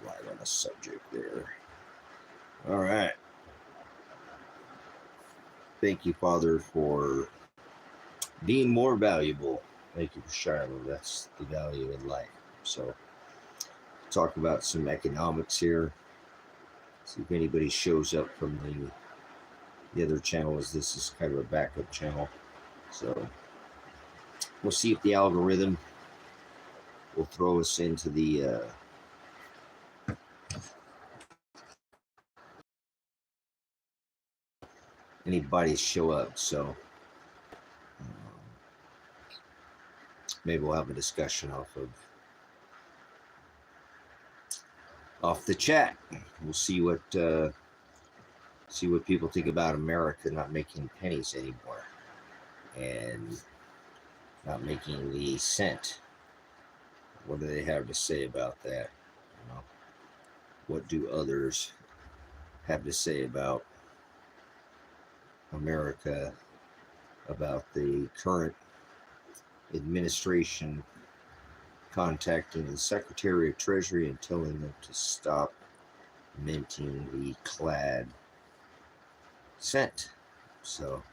Live on the subject there. All right. Thank you, Father, for being more valuable. Thank you for Shiloh. That's the value in life. So, talk about some economics here. See if anybody shows up from the other channel, as this is kind of a backup channel. So, we'll see if the algorithm will throw us into the anybody show up. So maybe we'll have a discussion off the chat. We'll see what people think about America not making pennies anymore and not making the cent. What do they have to say about that? You know, what do others have to say about America, about the current administration contacting the Secretary of Treasury and telling them to stop minting the clad cent? So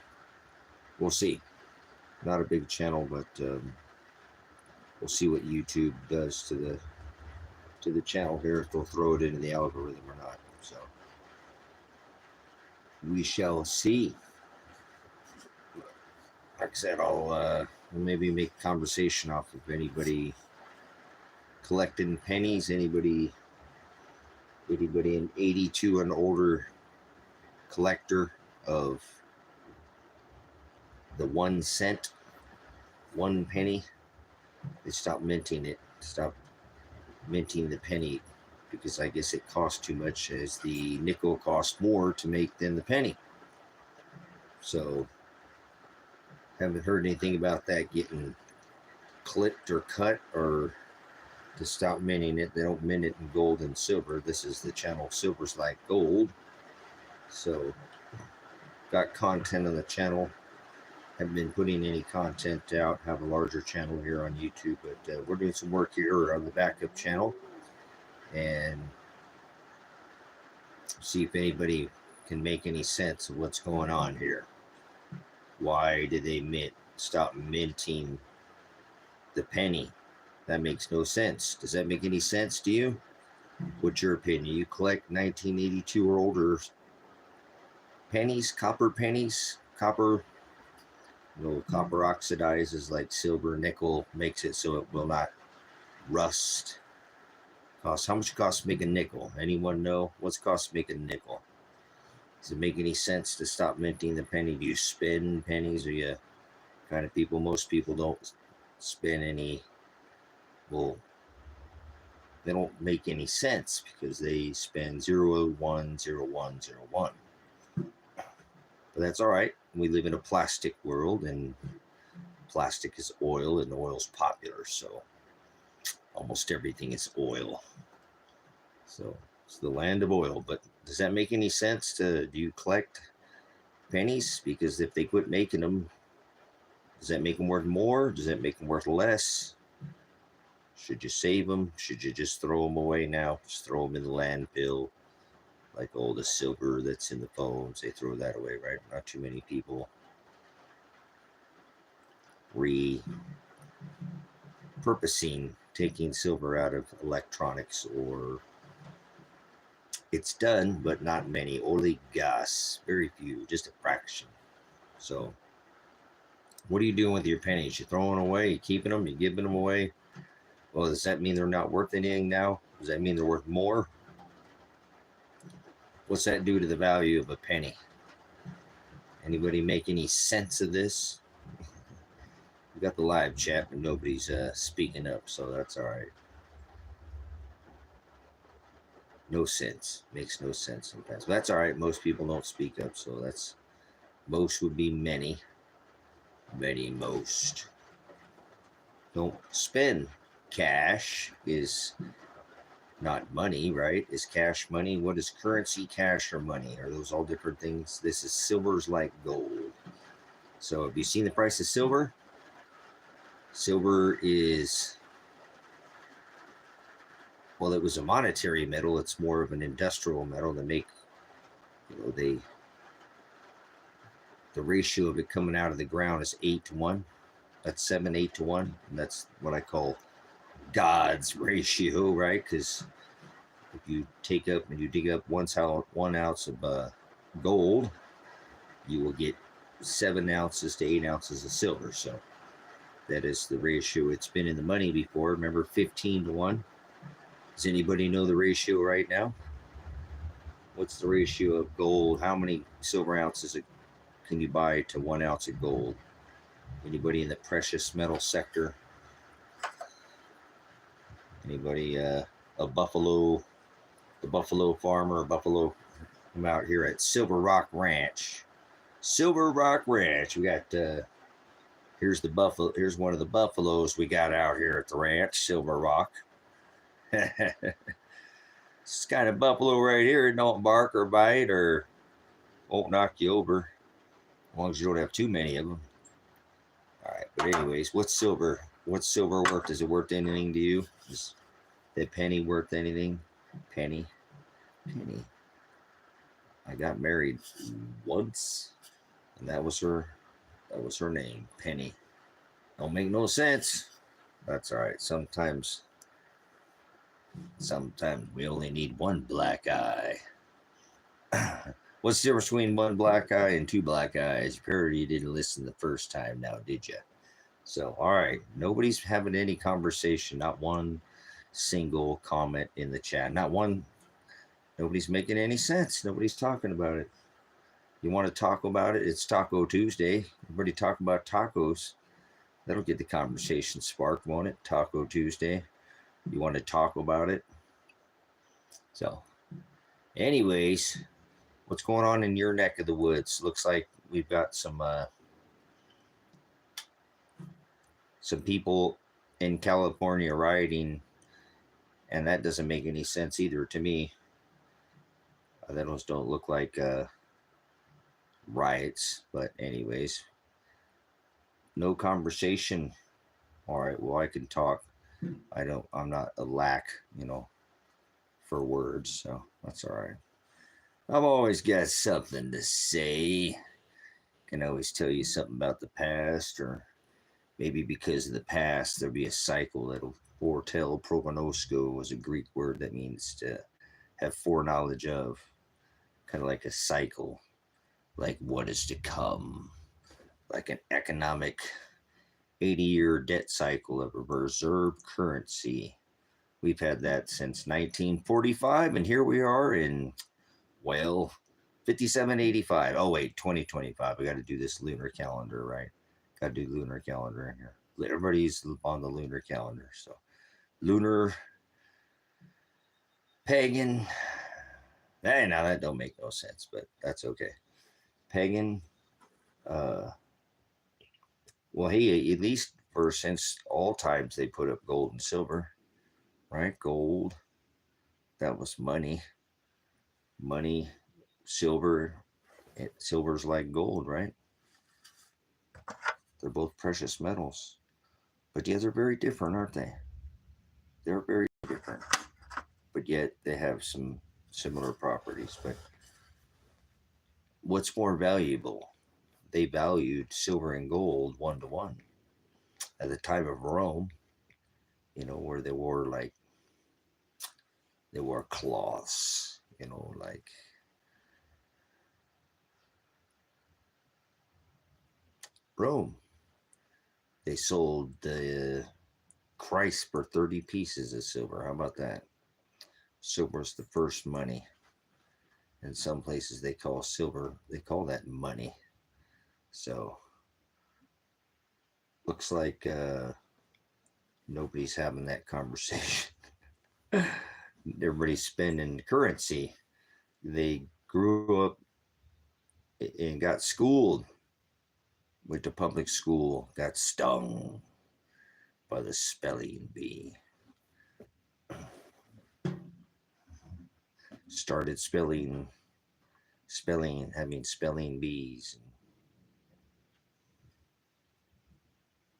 we'll see. Not a big channel, but we'll see what YouTube does to the channel here, if they'll throw it into the algorithm or not. So we shall see. Like I said, I'll maybe make conversation off of anybody collecting pennies, anybody an 82 and older collector of the 1 cent, 1 penny. They stopped minting it, stopped minting the penny, because I guess it cost too much, as the nickel cost more to make than the penny. So haven't heard anything about that getting clipped or cut, or to stop minting it. They don't mint it in gold and silver. This is the channel Silver's Like Gold. So got content on the channel. Haven't been putting any content out. Have a larger channel here on YouTube, but we're doing some work here on the backup channel and see if anybody can make any sense of what's going on here. Why did they stop minting the penny? That makes no sense. Does that make any sense to you? What's your opinion? You collect 1982 or older pennies, copper, copper oxidizes like silver. Nickel makes it so it will not rust. How much it costs to make a nickel? Anyone know? What's it cost to make a nickel? Does it make any sense to stop minting the penny? Do you spend pennies? Are you kind of people? Most people don't spend any. Well, they don't make any sense because they spend 0.010101. But that's all right. We live in a plastic world, and plastic is oil, and oil's popular, so almost everything is oil. So it's the land of oil. But does that make any sense? Do you collect pennies? Because if they quit making them, does that make them worth more? Does that make them worth less? Should you save them? Should you just throw them away now? Just throw them in the landfill, like all the silver that's in the phones. They throw that away, right? Not too many people repurposing, taking silver out of electronics, or it's done, but not many. Only gas, very few, just a fraction. So what are you doing with your pennies? You throwing them away? You keeping them? You giving them away? Well, does that mean they're not worth anything now? Does that mean they're worth more? What's that do to the value of a penny? Anybody make any sense of this? We got the live chat, but nobody's speaking up, so that's all right. No sense. Makes no sense sometimes. But that's all right. Most people don't speak up, so that's, most would be many. Most. Don't spend. Cash is not money, right? Is cash money? What is currency, cash, or money? Are those all different things? This is Silver's Like Gold. So have you seen the price of silver? Silver is well, it was a monetary metal. It's more of an industrial metal. They make, the ratio of it coming out of the ground is 8 to 1. That's 7, 8 to 1. And that's what I call God's ratio, right? Because if you take up and you dig up 1 ounce of gold, you will get 7 ounces to 8 ounces of silver. So that is the ratio. It's been in the money before. Remember, 15 to 1. Does anybody know the ratio right now? What's the ratio of gold? How many silver ounces can you buy to 1 ounce of gold? Anybody in the precious metal sector? Anybody a Buffalo, the Buffalo farmer, Buffalo? I'm out here at Silver Rock Ranch. Silver Rock Ranch. We got here's the buffalo. Here's one of the buffaloes we got out here at the ranch, Silver Rock. This kind of buffalo right here. It don't bark or bite or won't knock you over, as long as you don't have too many of them. All right, but anyways, what's silver? What's silver worth? Is it worth anything to you? Is that penny worth anything? Penny. I got married once, and that was her name, Penny. Don't make no sense. That's all right. Sometimes we only need one black eye. What's the difference between one black eye and two black eyes? Apparently you didn't listen the first time now, did you? So, all right. Nobody's having any conversation. Not one single comment in the chat. Not one. Nobody's making any sense. Nobody's talking about it. You want to talk about it? It's Taco Tuesday. Everybody talk about tacos. That'll get the conversation sparked, won't it? Taco Tuesday. You want to talk about it? So, anyways, what's going on in your neck of the woods? Looks like we've got some people in California rioting, and that doesn't make any sense either to me. Those don't look like riots, but anyways, no conversation. All right, well, I can talk. I'm not a lack, for words, so that's all right. I've always got something to say. Can always tell you something about the past, or maybe because of the past, there'll be a cycle that'll foretell. Prognosko was a Greek word that means to have foreknowledge of, kind of like a cycle, like what is to come, like an economic 80-year debt cycle of a reserve currency. We've had that since 1945, and here we are in, 5785. Oh, wait, 2025. We got to do this lunar calendar, right? Got to do lunar calendar in here. Everybody's on the lunar calendar. So, lunar, pagan. Hey, now that don't make no sense, but that's okay. Pagan. Well, hey, at least since all times they put up gold and silver, right? Gold, that was money. Money, silver. Silver's like gold, right? They're both precious metals. But yeah, they're very different, aren't they? They're very different. But yet they have some similar properties. But what's more valuable? They valued silver and gold 1 to 1. At the time of Rome, where they wore cloths, like Rome. They sold the Christ for 30 pieces of silver. How about that? Silver's the first money. In some places they call that money. So looks like nobody's having that conversation. Everybody's spending currency. They grew up and got schooled, went to public school, got stung by the spelling bee. Started having spelling bees,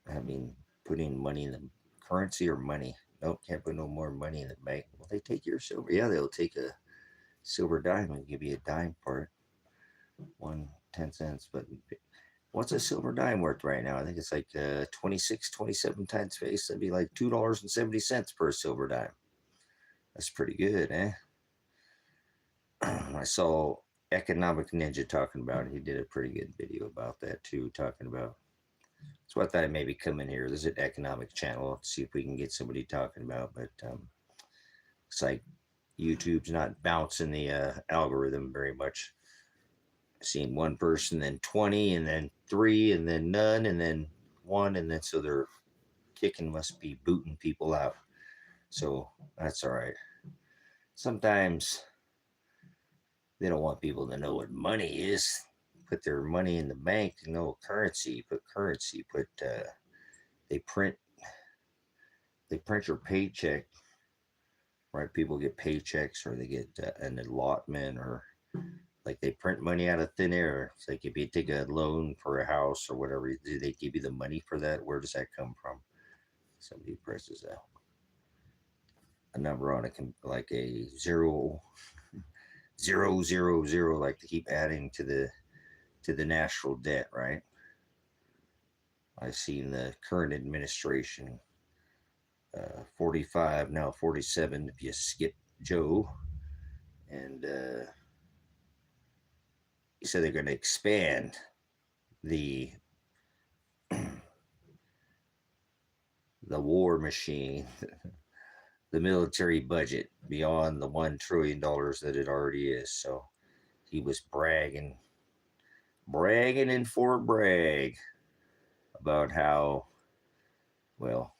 and having putting money in the currency or money. Nope, can't put no more money in the bank. Well, they take your silver. Yeah, they'll take a silver dime and give you a dime for it. 1 10 cents. But what's a silver dime worth right now? I think it's like 26, 27 times face. That'd be like $2.70 per silver dime. That's pretty good, eh? I saw Economic Ninja talking about it. He did a pretty good video about that too, talking about. So I thought I'd maybe come in here. There's an economic channel. Let's see if we can get somebody talking about. But it's like YouTube's not bouncing the algorithm very much. I've seen one person, then 20, and then 3, and then none, and then 1, and then so they're kicking, must be booting people out. So that's all right. Sometimes they don't want people to know what money is. Put their money in the bank, no currency. Put currency. Put they print your paycheck, right? People get paychecks, or they get an allotment, or like they print money out of thin air. It's like if you take a loan for a house or whatever, do they give you the money for that? Where does that come from? Somebody presses a number on it, like a 0, 0, 0, 0, like to keep adding to the national debt, right? I've seen the current administration, 45, now 47, if you skip Joe, and he said they're going to expand the war machine, the military budget beyond the $1 trillion that it already is. So he was bragging in Fort Bragg about how, well,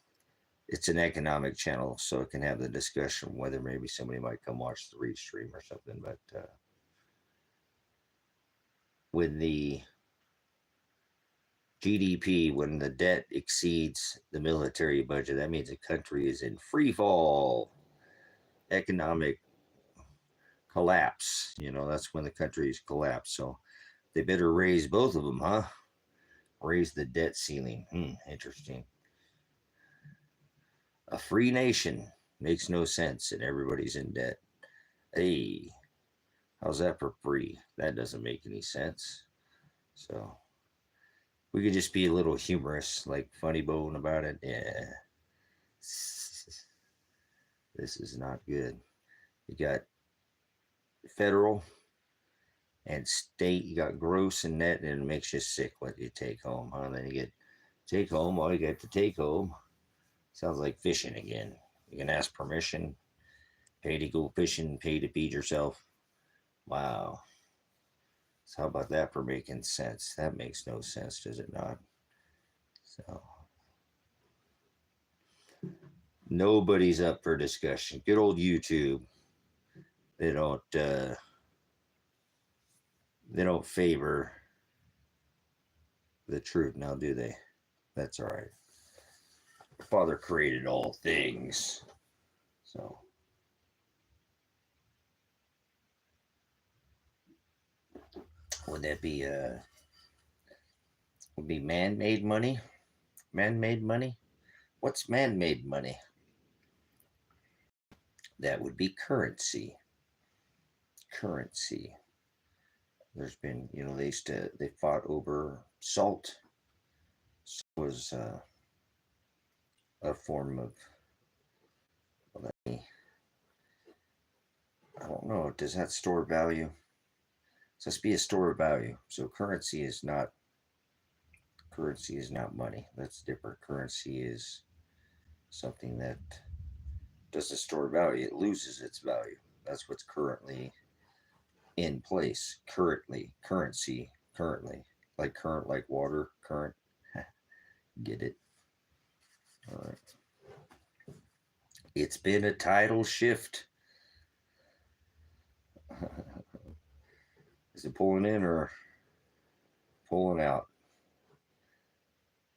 it's an economic channel, so it can have the discussion whether maybe somebody might come watch the restream or something. But when the GDP, when the debt exceeds the military budget, that means the country is in free fall, economic collapse. That's when the country's collapsed. So they better raise both of them, huh? Raise the debt ceiling. Interesting. A free nation makes no sense, and everybody's in debt. Hey, how's that for free? That doesn't make any sense. So we could just be a little humorous, like funny bone about it. Yeah. This is not good. You got federal and state, you got gross and net, and it makes you sick what you take home, huh? Then you get take home, all you get to take home. Sounds like fishing again. You can ask permission, pay to go fishing, pay to feed yourself. Wow. So how about that for making sense? That makes no sense, does it not? So nobody's up for discussion. Good old YouTube. They don't favor the truth now, do they? That's all right. Father created all things. So would that be would be man-made money? Man-made money? What's man-made money? That would be currency. Currency. There's been, they fought over salt. So it was a form of, I don't know, does that store value? So it's be a store of value. So currency is not money. That's different. Currency is something that doesn't store value. It loses its value. That's what's currently in place. Currency, like current, like water, current. Get it? All right. It's been a tidal shift. Is it pulling in or pulling out?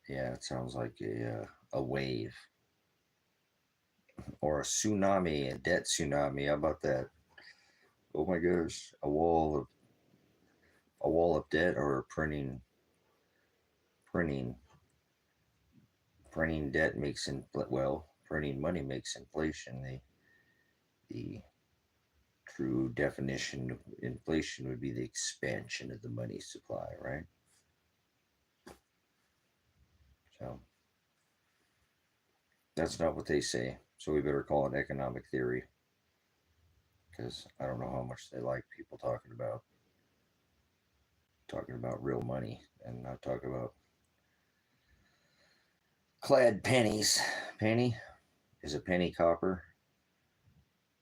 Yeah, it sounds like a wave or a tsunami, a debt tsunami. How about that? Oh my gosh, a wall of debt, or printing debt makes printing printing money makes inflation. The true definition of inflation would be the expansion of the money supply, right? So that's not what they say. So we better call it economic theory, because I don't know how much they like people talking about real money and not talking about clad pennies. Penny is a penny copper.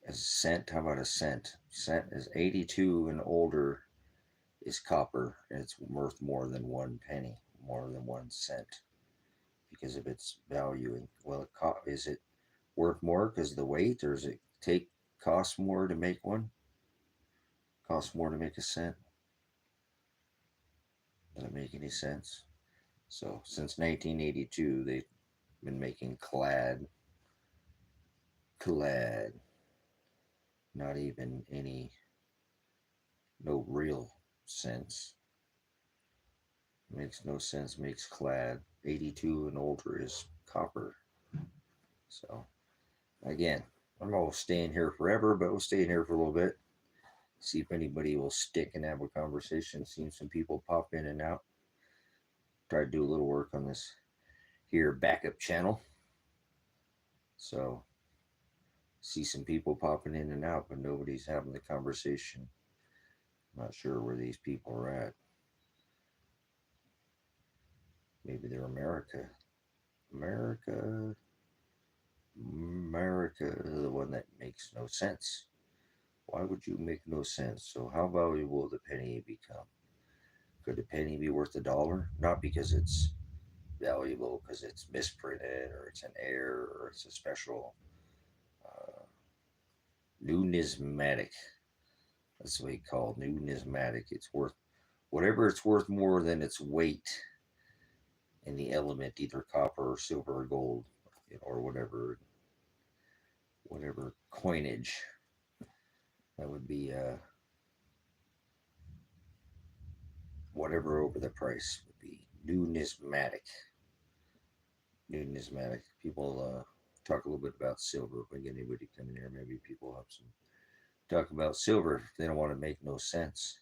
As a cent, how about a cent? Cent is 82 and older is copper, and it's worth more than 1 penny, more than 1 cent, because of its value. Well, is it worth more because of the weight, or does it cost more to make one? Cost more to make a cent? Does it make any sense? So since 1982, they've been making clad, not even no real sense. Makes no sense. Makes clad. 82 and older is copper. So again, I'm not staying here forever, but we'll stay in here for a little bit. See if anybody will stick and have a conversation. Seen some people pop in and out. Try to do a little work on this here backup channel. So see some people popping in and out, but nobody's having the conversation. I'm not sure where these people are at. Maybe they're America, the one that makes no sense. Why would you make no sense? So how valuable will the penny become? Could a penny be worth $1? Not because it's valuable, because it's misprinted, or it's an error, or it's a special numismatic. That's what we call numismatic. It's worth whatever it's worth more than its weight in the element, either copper or silver or gold, or whatever coinage. That would be whatever over the price would be numismatic. People talk a little bit about silver. If we get anybody coming here, maybe people have some talk about silver if they don't want to make no sense.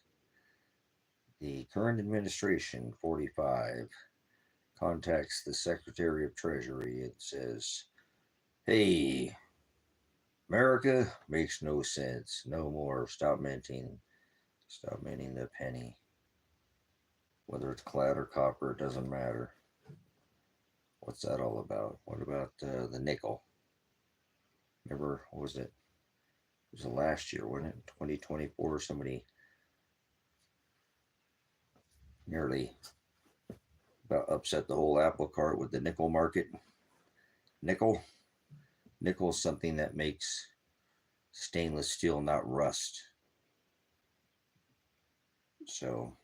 The current administration, 45, contacts the Secretary of Treasury and says, hey, America makes no sense. No more. Stop minting the penny. Whether it's clad or copper, it doesn't matter. What's that all about? What about the nickel? Remember, what was it? It was last year, wasn't it? 2024, somebody nearly about upset the whole apple cart with the nickel market. Nickel is something that makes stainless steel not rust. So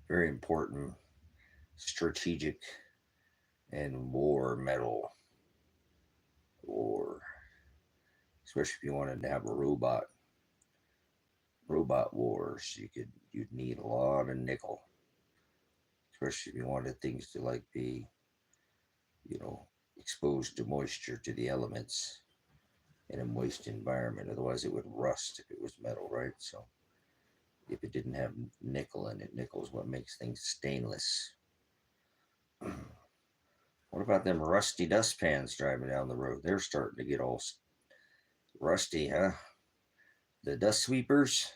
very important, strategic, and war metal. Or especially if you wanted to have a robot wars, you'd need a lot of nickel. Especially if you wanted things to be, exposed to moisture, to the elements in a moist environment. Otherwise it would rust if it was metal, right? So if it didn't have nickel in it, nickel is what makes things stainless. What about them rusty dustpans driving down the road? They're starting to get all rusty, huh? The dust sweepers,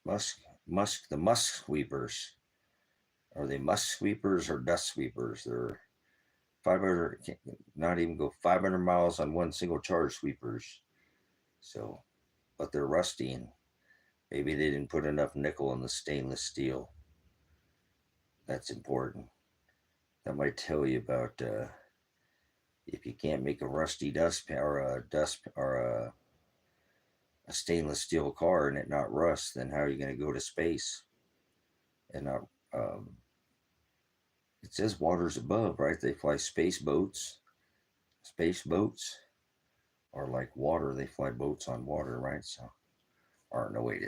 the musk sweepers. Are they musk sweepers or dust sweepers? They're 500, not even go 500 miles on one single charge sweepers. So, but they're rusty, and maybe they didn't put enough nickel in the stainless steel. That's important. That might tell you about if you can't make a rusty dustpan or a stainless steel car and it not rust, then how are you going to go to space and not? It says waters above, right? They fly space boats, or like water. They fly boats on water, right? So, or no, wait,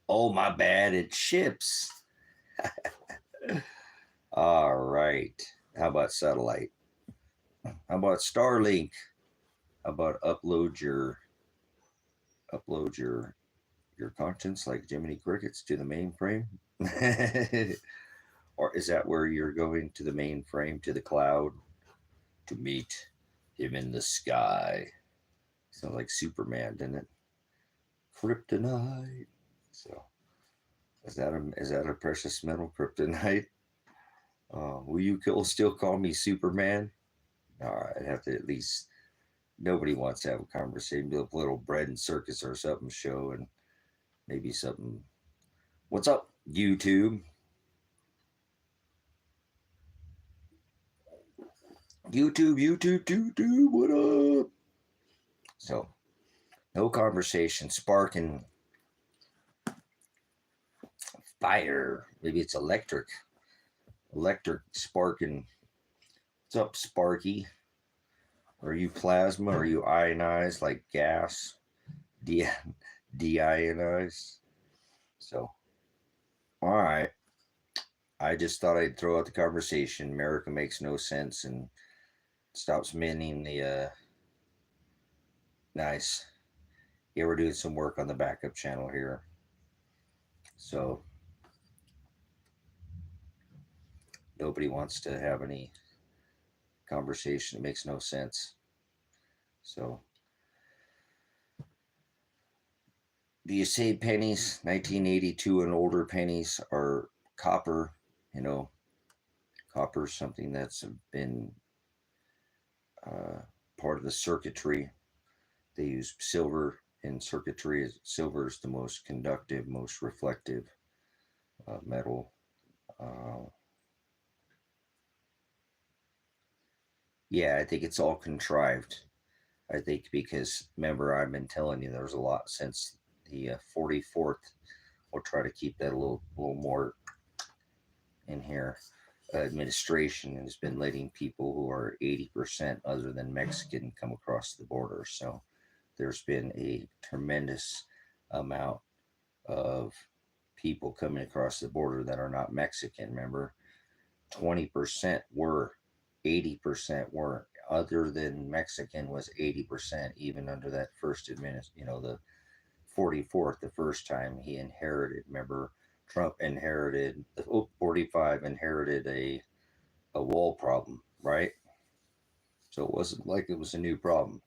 oh, my bad, it's ships. All right. How about satellite? How about Starlink? How about upload your contents like Jiminy Crickets to the mainframe? Or is that where you're going, to the mainframe, to the cloud, to meet him in the sky? Sounds like Superman, doesn't it? Kryptonite. So is that a precious metal, kryptonite? Will you still call me Superman? No, I'd have to at least. Nobody wants to have a conversation, do a little bread and circus or something show, and maybe something. What's up, YouTube? YouTube. What up? So, no conversation, sparking fire. Maybe it's electric. Electric sparking. What's up, Sparky? Are you plasma? Are you ionized like gas? Deionized? So, all right. I just thought I'd throw out the conversation. America makes no sense and stops minting the nice. Yeah, we're doing some work on the backup channel here. So nobody wants to have any conversation. It makes no sense. So do you save pennies? 1982 and older pennies are copper. Copper is something that's been part of the circuitry. They use silver in circuitry. Silver is the most conductive, most reflective metal. Yeah, I think it's all contrived. I think because, remember, I've been telling you there's a lot since the 44th. We'll try to keep that a little more in here. Administration has been letting people who are 80% other than Mexican come across the border. So there's been a tremendous amount of people coming across the border that are not Mexican. Remember, 20% were, 80% weren't. Other than Mexican was 80%, even under that first the 44th, the first time he inherited. Remember, Trump inherited, 45 inherited a wall problem, right? So it wasn't like it was a new problem.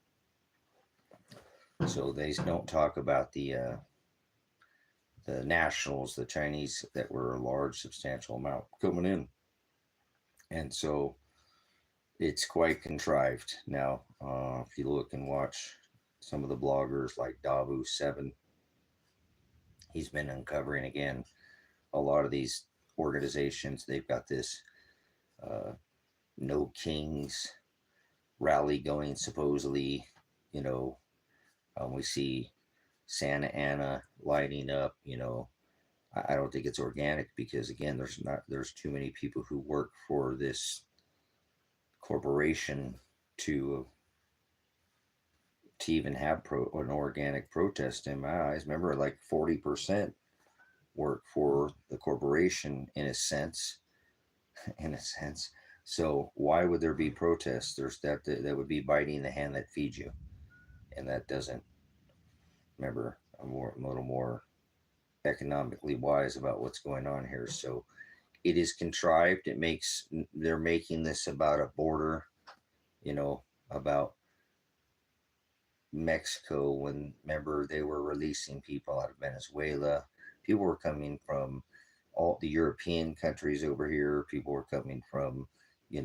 So they don't talk about the nationals, the Chinese that were a large, substantial amount coming in. And so it's quite contrived. Now, if you look and watch some of the bloggers like Davu7, he's been uncovering again a lot of these organizations. They've got this No Kings rally going, supposedly. We see Santa Ana lighting up. I don't think it's organic because, again, there's too many people who work for this corporation to even have an organic protest in my eyes. Remember, like 40% work for the corporation in a sense. So why would there be protests? There's that would be biting the hand that feeds you, and that doesn't. Remember, I'm a little more economically wise about what's going on here. So it is contrived. They're making this about a border, about Mexico. When, remember, they were releasing people out of Venezuela. People were coming from all the European countries over here. People were coming from,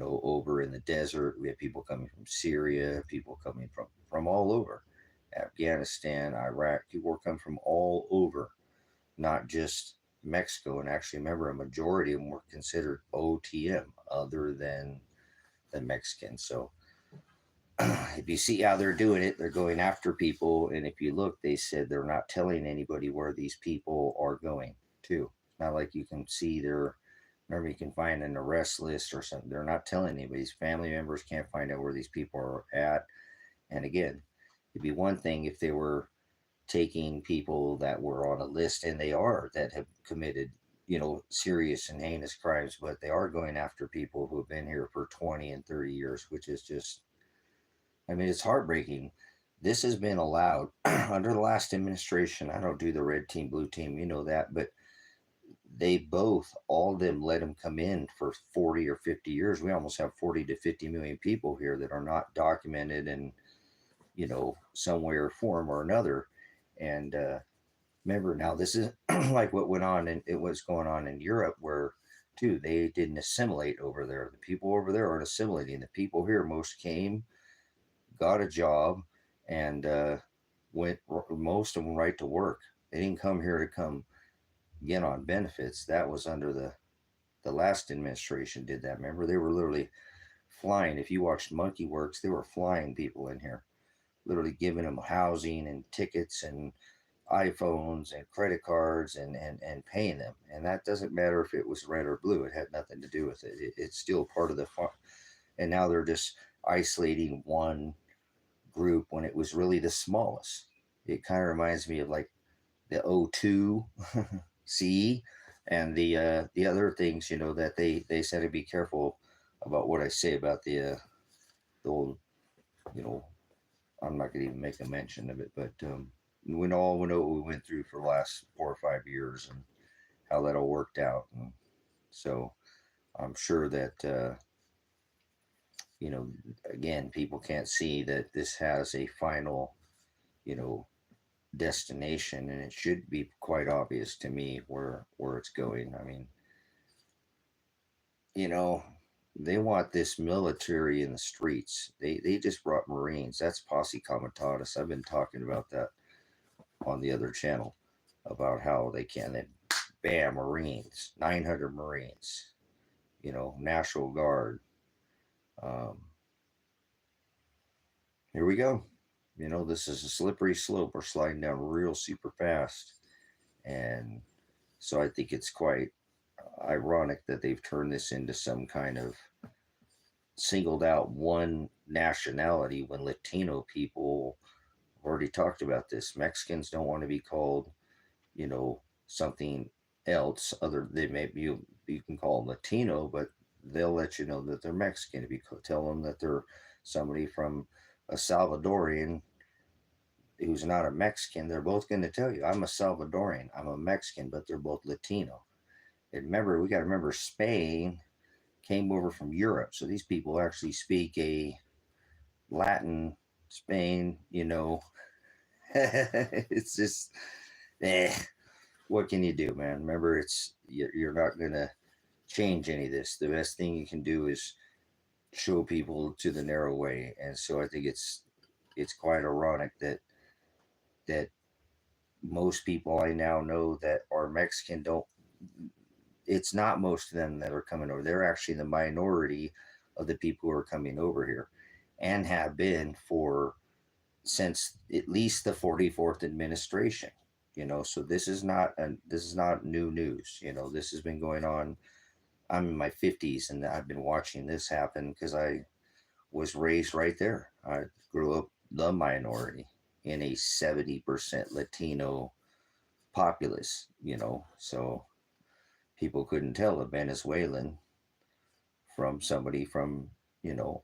over in the desert. We had people coming from Syria, people coming from all over. Afghanistan, Iraq. People were coming from all over, not just Mexico. And actually, remember, a majority of them were considered OTM, other than the Mexicans. So if you see how they're doing it, they're going after people. And if you look, they said they're not telling anybody where these people are going to. It's not like you can see remember, you can find an arrest list or something. They're not telling anybody. These family members can't find out where these people are at. And again, it'd be one thing if they were taking people that were on a list, and they are, that have committed serious and heinous crimes, but they are going after people who have been here for 20 and 30 years, which is just, I mean, it's heartbreaking. This has been allowed under the last administration. I don't do the red team, blue team, you know that, but they both, all of them, let them come in for 40 or 50 years. We almost have 40 to 50 million people here that are not documented in, some way or form or another. And remember, now this is like what went on and it was going on in Europe, where too they didn't assimilate over there. The people over there aren't assimilating. The people here, most came, got a job, and went, most of them, right to work. They didn't come here to come get on benefits. That was under the last administration did that. Remember, they were literally flying. If you watched Monkey Works, they were flying people in here, literally giving them housing and tickets and iPhones and credit cards and paying them. And that doesn't matter if it was red or blue. It had nothing to do with it. It's still part of the fun. And now they're just isolating one group when it was really the smallest. It kind of reminds me of like the O2 C and the other things, that they said to be careful about what I say about the old, you know, I'm not going to even make a mention of it, but we know what we went through for the last 4 or 5 years and how that all worked out. And so I'm sure that, again, people can't see that this has a final, you know, destination, and it should be quite obvious to me where it's going. I mean, you know, they want this military in the streets. They just brought Marines. That's posse comitatus. I've been talking about that on the other channel about how they can then bam, Marines, 900 Marines, National Guard. Um, Here we go. This is a slippery slope. We're sliding down real super fast. And so I think it's quite ironic that they've turned this into some kind of singled out one nationality when Latino people have already talked about this. Mexicans don't want to be called, something else other than maybe you can call them Latino, but they'll let you know that they're Mexican. If you tell them that they're somebody from a Salvadorian who's not a Mexican, they're both going to tell you, I'm a Salvadorian, I'm a Mexican, but they're both Latino. And remember, we got to remember, Spain came over from Europe, so these people actually speak a Latin Spain. It's just, what can you do, man? Remember, you're not going to change any of this. The best thing you can do is show people to the narrow way. And so I think it's quite ironic that most people I now know that are Mexican don't. It's not most of them that are coming over. They're actually the minority of the people who are coming over here, and have been for since at least the 44th administration. So this is not new news. This has been going on. I'm in my 50s and I've been watching this happen because I was raised right there. I grew up the minority in a 70% Latino populace, so people couldn't tell a Venezuelan from somebody from,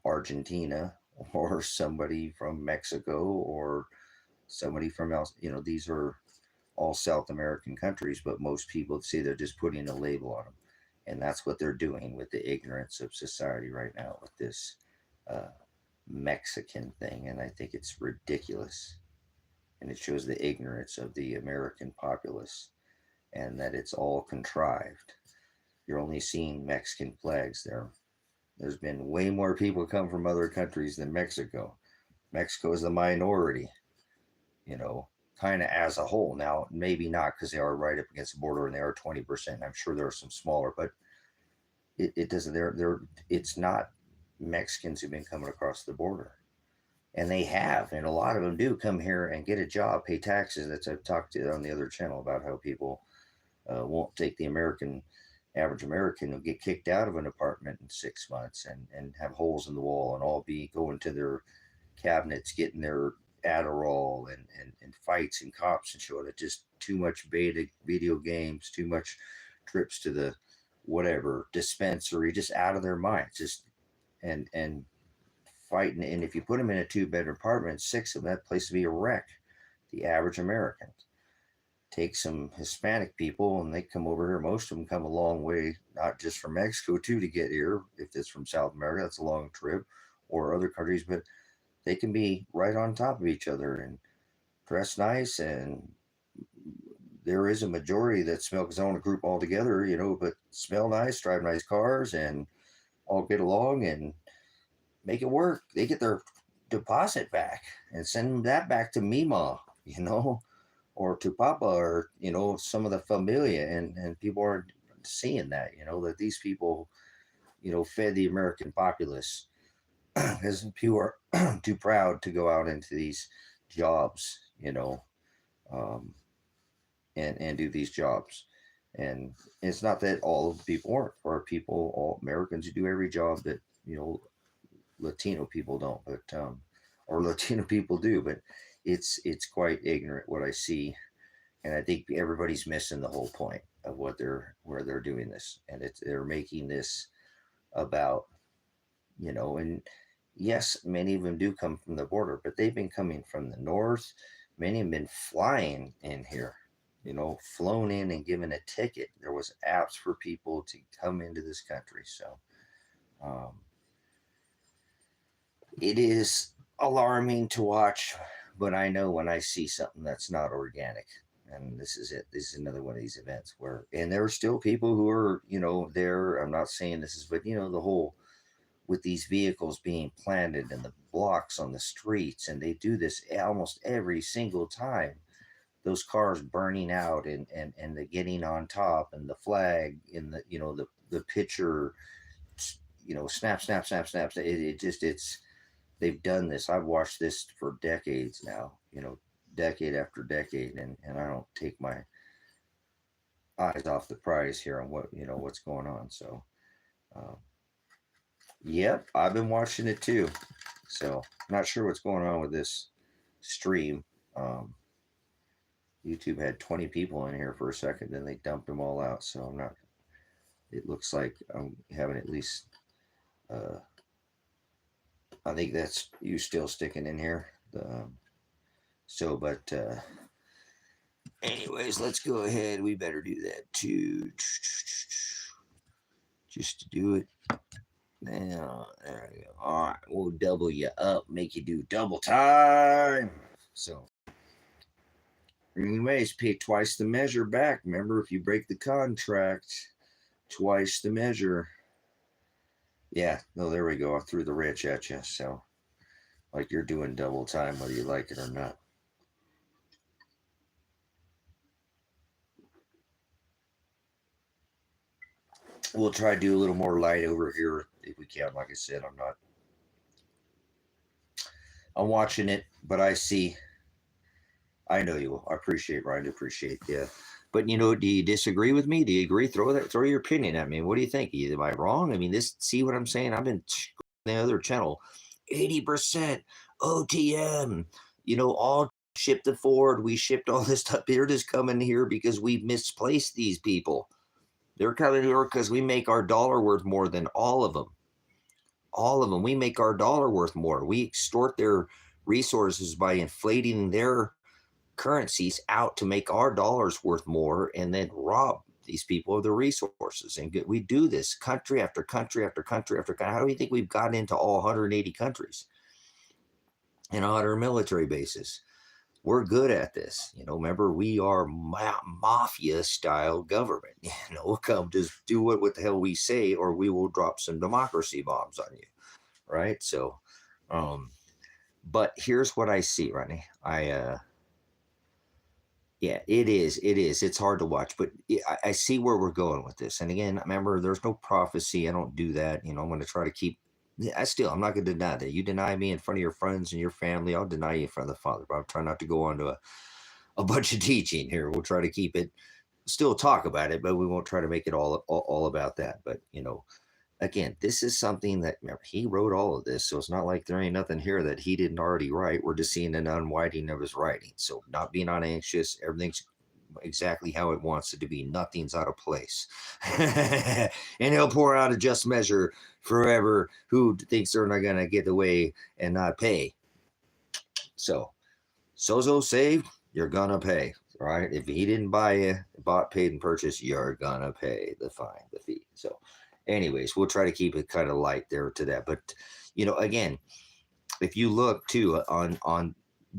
Argentina, or somebody from Mexico, or somebody from else. These are all South American countries, but most people say they're just putting a label on them. And that's what they're doing with the ignorance of society right now with this uh, Mexican thing. And I think it's ridiculous. And it shows the ignorance of the American populace, and that it's all contrived. You're only seeing Mexican flags there. There's been way more people come from other countries than Mexico. Mexico is the minority, kind of as a whole. Now, maybe not, because they are right up against the border and they are 20%. I'm sure there are some smaller, but it doesn't, it's not Mexicans who've been coming across the border. And they have, and a lot of them do come here and get a job, pay taxes. That's, I've talked to on the other channel about how people won't take the average American will get kicked out of an apartment in 6 months and have holes in the wall and all be going to their cabinets, getting their Adderall and fights and cops and showing it. Just too much beta video games, too much trips to the whatever dispensary, just out of their minds, just and fighting. And if you put them in a 2-bedroom apartment, 6 of them, that place would be a wreck. The average American. Take some Hispanic people and they come over here. Most of them come a long way, not just from Mexico too, to get here. If it's from South America, that's a long trip, or other countries, but they can be right on top of each other and dress nice. And there is a majority that smell, because I want to group all together, but smell nice, drive nice cars, and all get along and make it work. They get their deposit back and send that back to Mima, or to Papa, or some of the familia, and people aren't seeing that, that these people, fed the American populace, because people are too proud to go out into these jobs, um, and do these jobs. And it's not that all of the people aren't. Or people, all Americans, who do every job that Latino people don't, but or Latino people do, but it's quite ignorant what I see, and I think everybody's missing the whole point of where they're doing this, and they're making this about, and yes, many of them do come from the border, but they've been coming from the north. Many have been flying in here, flown in and given a ticket. There was apps for people to come into this country, so it is alarming to watch, but I know when I see something that's not organic. And this is it. This is another one of these events and there are still people who are, there. I'm not saying this is, but the whole, with these vehicles being planted and the blocks on the streets, and they do this almost every single time. Those cars burning out, and the getting on top, and the flag in the, the picture, snap, snap, snap, snaps. It's they've done this. I've watched this for decades now, decade after decade, and I don't take my eyes off the prize here on what's going on. So, yep, I've been watching it too. So, not sure what's going on with this stream. YouTube had 20 people in here for a second, then they dumped them all out. So I'm not. It looks like I'm having at least. I think that's you still sticking in here. But anyways, let's go ahead. We better do that too. Just to do it. Now, there you go. All right, we'll double you up, make you do double time. So, anyways, pay twice the measure back. Remember, if you break the contract, twice the measure. Yeah, no, there we go. I threw the wrench at you. So, like you're doing double time, whether you like it or not. We'll try to do a little more light over here if we can. Like I said, I'm watching it, but I know you will. I appreciate, Ryan. I appreciate, yeah. But do you disagree with me? Do you agree? Throw your opinion at me. What do you think? Am I wrong? I mean, see what I'm saying? I've been the other channel, 80% OTM. All shipped to Ford. We shipped all this stuff. They're just coming here because we misplaced these people. They're coming here because we make our dollar worth more than all of them. All of them. We make our dollar worth more. We extort their resources by inflating their currencies out to make our dollars worth more, and then rob these people of their resources. And we do this country after country after country after country. How do you think we've gotten into all 180 countries and on our military bases? We're good at this. Remember, we are mafia style government. Come just do what the hell we say, or we will drop some democracy bombs on you. Right. So, but here's what I see, Ronnie. Yeah, it is. It's hard to watch, but I see where we're going with this. And again, remember, there's no prophecy. I don't do that. I'm going to try to keep. I'm not going to deny that. You deny me in front of your friends and your family, I'll deny you in front of the Father. But I'm trying not to go on to a bunch of teaching here. We'll try to keep it, still talk about it, but we won't try to make it all about that. But again, this is something that, remember, he wrote all of this, so it's not like there ain't nothing here that he didn't already write. We're just seeing an unwinding of his writing. So not being on anxious, everything's exactly how it wants it to be. Nothing's out of place. And he'll pour out a just measure forever who thinks they're not going to get away and not pay. So, sozo saved, you're going to pay, right? If he didn't buy you, bought, paid, and purchased, you're going to pay the fine, the fee. So, anyways, we'll try to keep it kind of light there to that. But, again, if you look too on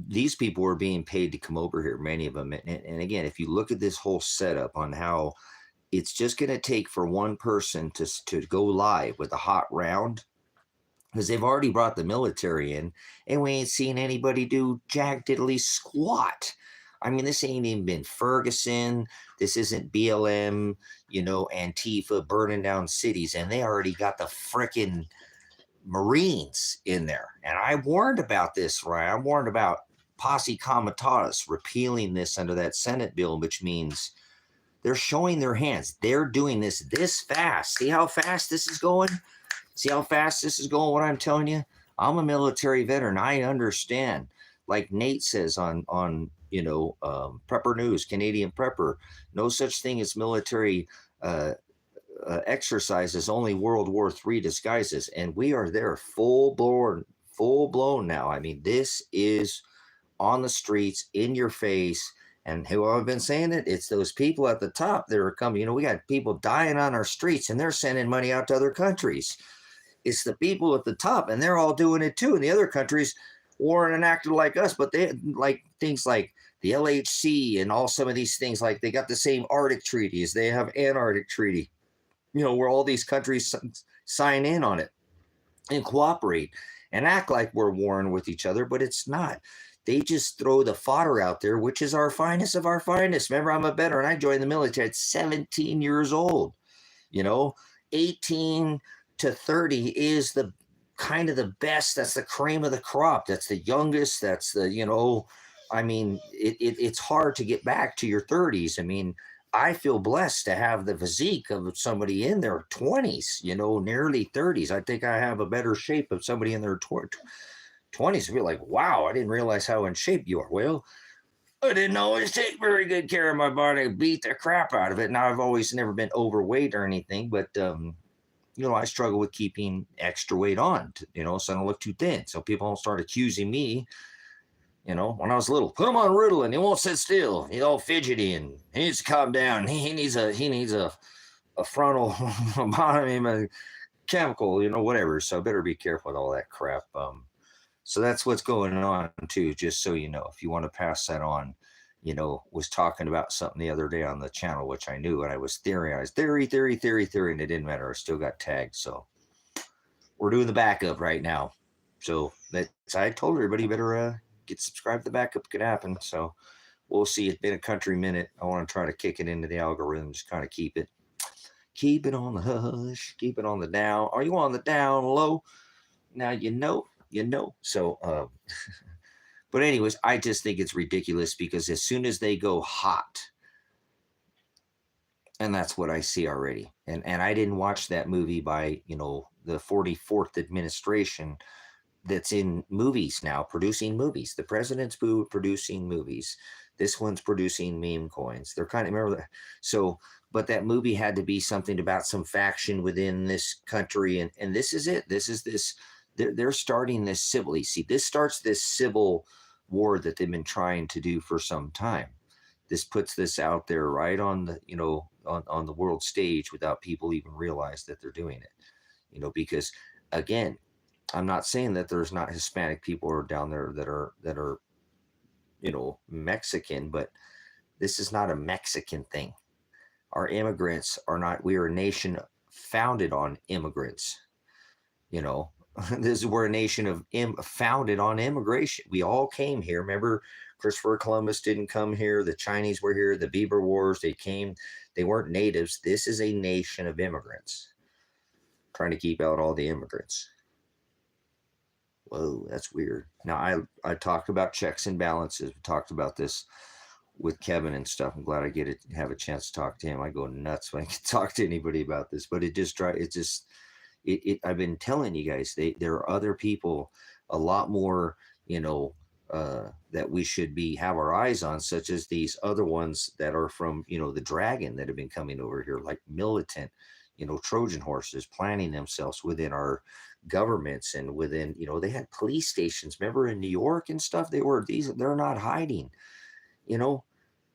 these people were being paid to come over here, many of them. And again, if you look at this whole setup on how it's just going to take for one person to go live with a hot round, because they've already brought the military in and we ain't seen anybody do jack diddly squat. I mean, this ain't even been Ferguson. This isn't BLM, Antifa burning down cities. And they already got the frickin' Marines in there. And I warned about this, right? I warned about posse comitatus repealing this under that Senate bill, which means they're showing their hands. They're doing this fast. See how fast this is going? See how fast this is going? What I'm telling you? I'm a military veteran. I understand. Like Nate says on Prepper News, Canadian Prepper, no such thing as military exercises, only World War III disguises, and we are there full blown now. I mean, this is on the streets, in your face. And who I've been saying it, it's those people at the top that are coming. We got people dying on our streets, and they're sending money out to other countries. It's the people at the top, and they're all doing it too. And the other countries weren't and acted like us, but they like things like the LHC and all some of these things. Like they got the same Arctic treaties, they have Antarctic treaty. Where all these countries sign in on it and cooperate and act like we're warring with each other, but it's not. They just throw the fodder out there, which is our finest of our finest. Remember, I'm a veteran. I joined the military at 17 years old. 18 to 30 is the kind of the best. That's the cream of the crop. That's the youngest. That's the, I mean, it's hard to get back to your 30s. I mean, I feel blessed to have the physique of somebody in their 20s, nearly 30s. I think I have a better shape of somebody in their 20s. Be like, wow, I didn't realize how in shape you are. Well, I didn't always take very good care of my body, beat the crap out of it. Now, I've always never been overweight or anything, but, I struggle with keeping extra weight on, so I don't look too thin. So people don't start accusing me. When I was little, put him on Ritalin. He won't sit still. He's all fidgety and he needs to calm down. He needs a frontal chemical, whatever. So I better be careful with all that crap. So that's what's going on too. Just so you know, if you want to pass that on, was talking about something the other day on the channel, which I knew, and I was theory, and it didn't matter. I still got tagged. So we're doing the backup right now. So I told everybody better get subscribed. The backup could happen. So we'll see. It's been a country minute. I want to try to kick it into the algorithm. Just kind of keep it on the hush, keep it on the down. Are you on the down low? Now you know. So, but anyways, I just think it's ridiculous because as soon as they go hot, and that's what I see already. And I didn't watch that movie by, the 44th administration that's in movies now, producing movies. The president's producing movies. This one's producing meme coins. They're kind of, remember that? So, but that movie had to be something about some faction within this country. And this is it. They're starting this civilly. See, this starts this civil war that they've been trying to do for some time. This puts this out there right on the, on the world stage without people even realize that they're doing it, because again, I'm not saying that there's not Hispanic people are down there that are, Mexican, but this is not a Mexican thing. Our immigrants are not, we are a nation founded on immigrants, we're a nation founded on immigration. We all came here. Remember, Christopher Columbus didn't come here. The Chinese were here. The Beaver Wars, they weren't natives. This is a nation of immigrants. Trying to keep out all the immigrants. Whoa, that's weird. Now, I talked about checks and balances. We talked about this with Kevin and stuff. I'm glad I have a chance to talk to him. I go nuts when I can talk to anybody about this, but I've been telling you guys, there are other people, a lot more, that we should have our eyes on, such as these other ones that are from, the dragon that have been coming over here, like militant, Trojan horses planting themselves within our governments and within, they had police stations, remember, in New York and stuff. They're not hiding, you know,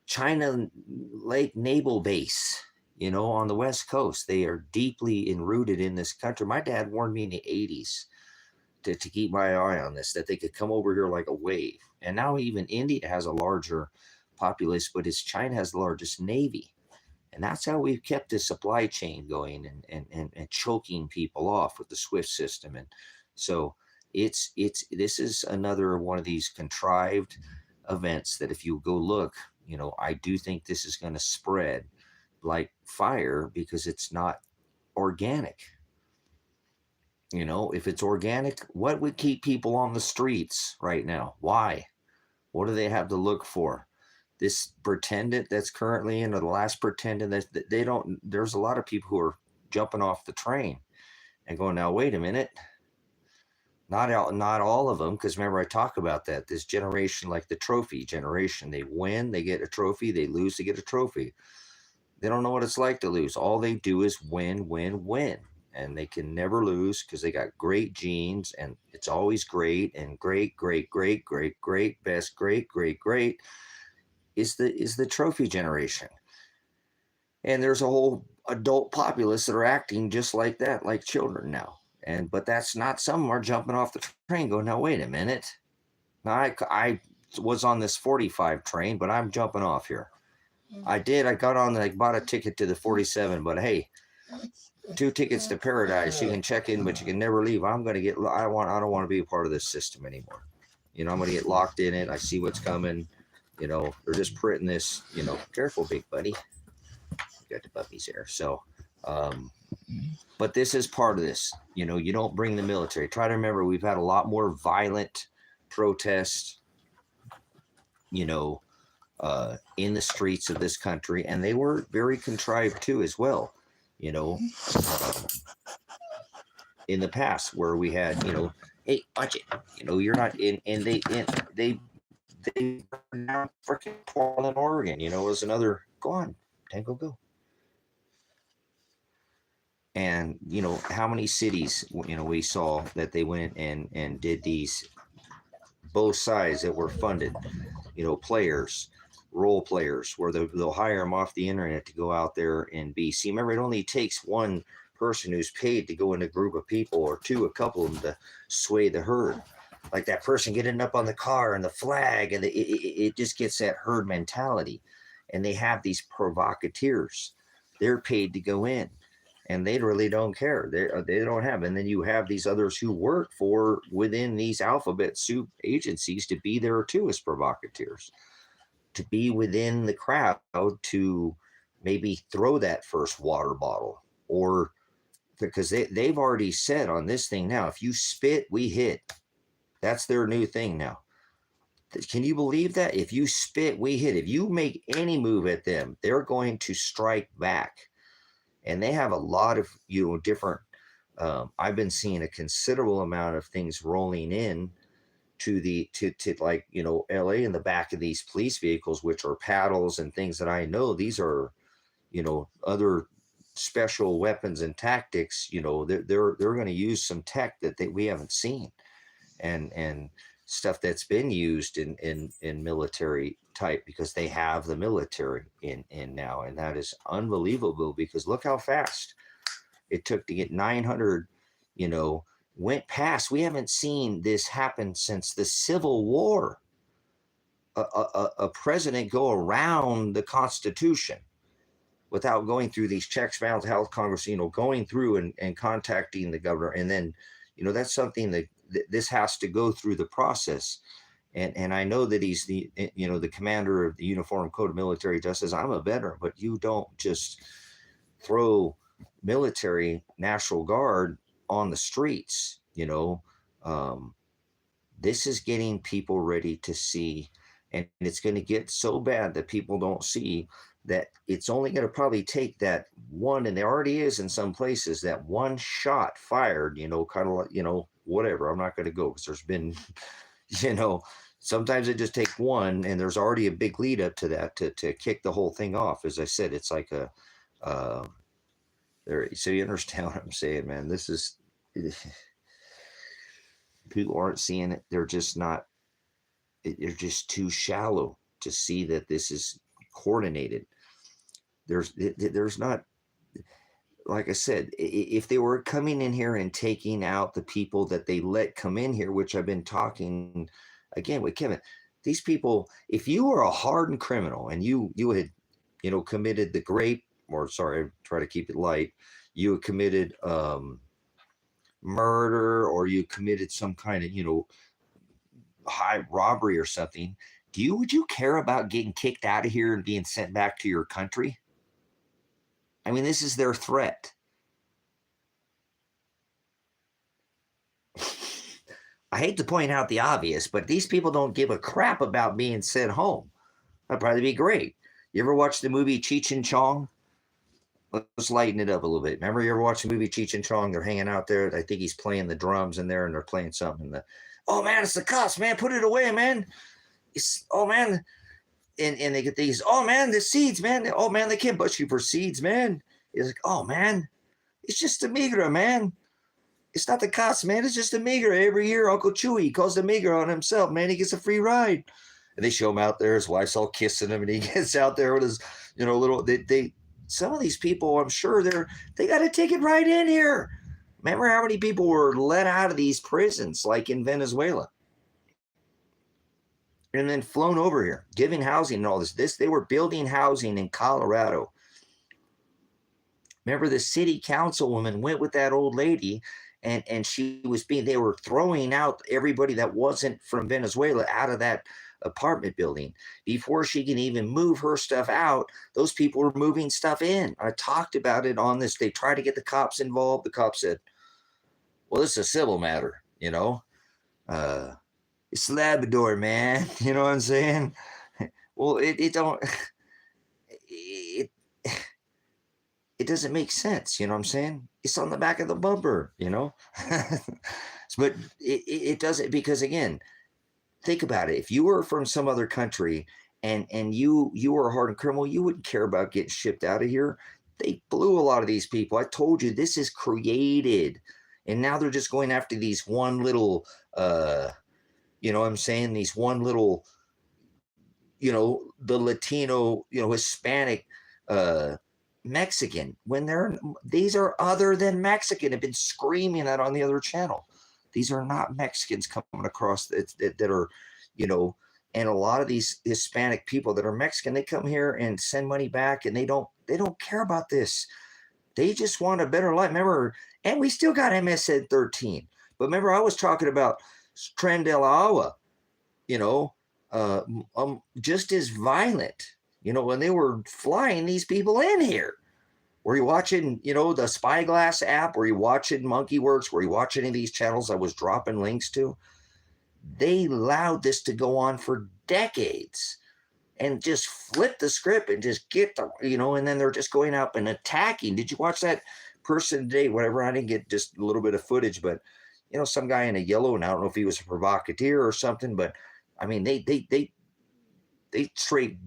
China Lake Naval Base, on the West Coast. They are deeply enrooted in this country. My dad warned me in the 80s to keep my eye on this, that they could come over here like a wave. And now even India has a larger populace, but China has the largest navy. And that's how we've kept this supply chain going and choking people off with the SWIFT system. And so this is another one of these contrived events that if you go look, I do think this is going to spread like fire because it's not organic. If it's organic, what would keep people on the streets right now? Why? What do they have to look for? This pretendant that's currently in, or the last pretendant that they don't, there's a lot of people who are jumping off the train and going, now, wait a minute. Not all of them, because remember I talk about that. This generation, like the trophy generation, they win, they get a trophy, they lose, they get a trophy. They don't know what it's like to lose. All they do is win, win, win. And they can never lose because they got great genes and it's always great and great, great, great, great, great, best, great, great, great is the trophy generation. And there's a whole adult populace that are acting just like that, like children now. But that's not, some are jumping off the train going, now, wait a minute. Now, I was on this 45 train, but I'm jumping off here. I got on, I bought a ticket to the 47, but hey, 2 tickets to paradise. You can check in, but you can never leave. I don't want to be a part of this system anymore. I'm going to get locked in it. I see what's coming. They're just printing this, careful, big buddy. You got the puppies here. So, but this is part of this. You don't bring the military. Try to remember, we've had a lot more violent protests, in the streets of this country, and they were very contrived too, as well. In the past, where we had, hey, watch it. You're not in, and they now freaking Portland, Oregon. Was another. Go on, Tango, go. And how many cities we saw that they went and did these, both sides that were funded, players, role players, where they'll hire them off the internet to go out there and be. See, remember, it only takes one person who's paid to go in a group of people, or a couple of them, to sway the herd. Like that person getting up on the car and the flag, and it just gets that herd mentality. And they have these provocateurs. They're paid to go in, and they really don't care. They don't have. And then you have these others who work for within these alphabet soup agencies to be there too as provocateurs, to be within the crowd, to maybe throw that first water bottle, or because they've already said on this thing now, if you spit, we hit. That's their new thing now. Can you believe that? If you spit, we hit. If you make any move at them, they're going to strike back. And they have a lot of, different, I've been seeing a considerable amount of things rolling in to like, LA, in the back of these police vehicles, which are paddles and things that I know. These are, other special weapons and tactics. They're going to use some tech that we haven't seen, and stuff that's been used in military type, because they have the military in now. And that is unbelievable, because look how fast it took to get 900, went past. We haven't seen this happen since the Civil War. A president go around the Constitution without going through these checks, balance, health, Congress, going through and contacting the governor. And then, that's something that this has to go through the process. And I know that he's the commander of the Uniform Code of Military Justice. I'm a veteran, but you don't just throw military, National Guard on the streets. This is getting people ready to see, and it's going to get so bad that people don't see that it's only going to probably take that one, and there already is in some places, that one shot fired, kind of like, whatever. I'm not going to go, because there's been, Sometimes it just takes one, and there's already a big lead up to that to kick the whole thing off. As I said, it's like a there. So you understand what I'm saying, man? This is people aren't seeing it. They're just not. They're just too shallow to see that this is coordinated. There's not. Like I said, if they were coming in here and taking out the people that they let come in here, which I've been talking again with Kevin, these people, if you were a hardened criminal and you had, committed the grape, or sorry, I try to keep it light, you had committed murder, or you committed some kind of, high robbery or something, would you care about getting kicked out of here and being sent back to your country? I mean, this is their threat. I hate to point out the obvious, but these people don't give a crap about being sent home. That'd probably be great. You ever watch the movie Cheech and Chong? Let's lighten it up a little bit. Remember, you ever watch the movie Cheech and Chong? They're hanging out there. I think he's playing the drums in there, and they're playing something. Oh man, it's the cops, man. Put it away, man. Oh man. And they get these, oh man, the seeds, man. Oh man, they can't bust you for seeds, man. It's like, oh man, it's just the migra, man. It's not the cops, man. It's just the migra. Every year, Uncle Chewy calls the migra on himself, man. He gets a free ride. And they show him out there. His wife's all kissing him, and he gets out there with his, little. Some of these people, I'm sure they got a ticket right in here. Remember how many people were let out of these prisons, like in Venezuela, and then flown over here, giving housing and all this. They were building housing in Colorado. Remember, the city councilwoman went with that old lady, and they were throwing out everybody that wasn't from Venezuela out of that apartment building. Before she can even move her stuff out, those people were moving stuff in. I talked about it on this. They tried to get the cops involved. The cops said, well, this is a civil matter, it's Labrador, man. You know what I'm saying? Well, it doesn't make sense. You know what I'm saying? It's on the back of the bumper, but it doesn't, because again, think about it. If you were from some other country and you were a hardened criminal, you wouldn't care about getting shipped out of here. They blew a lot of these people. I told you, this is created. And now they're just going after these one little, what I'm saying? These one little, the Latino, Hispanic, Mexican, when these are other than Mexican. I've been screaming that on the other channel. These are not Mexicans coming across that are, and a lot of these Hispanic people that are Mexican, they come here and send money back, and they don't care about this. They just want a better life. Remember, and we still got MS-13. But remember, I was talking about Tren de la Agua, just as violent, when they were flying these people in here. Were you watching, the Spyglass app? Were you watching Monkeyworks? Were you watching any of these channels I was dropping links to? They allowed this to go on for decades and just flip the script and just get the, and then they're just going up and attacking. Did you watch that person today? Whatever, I didn't get just a little bit of footage, but, some guy in a yellow, and I don't know if he was a provocateur or something, but I mean, they straight,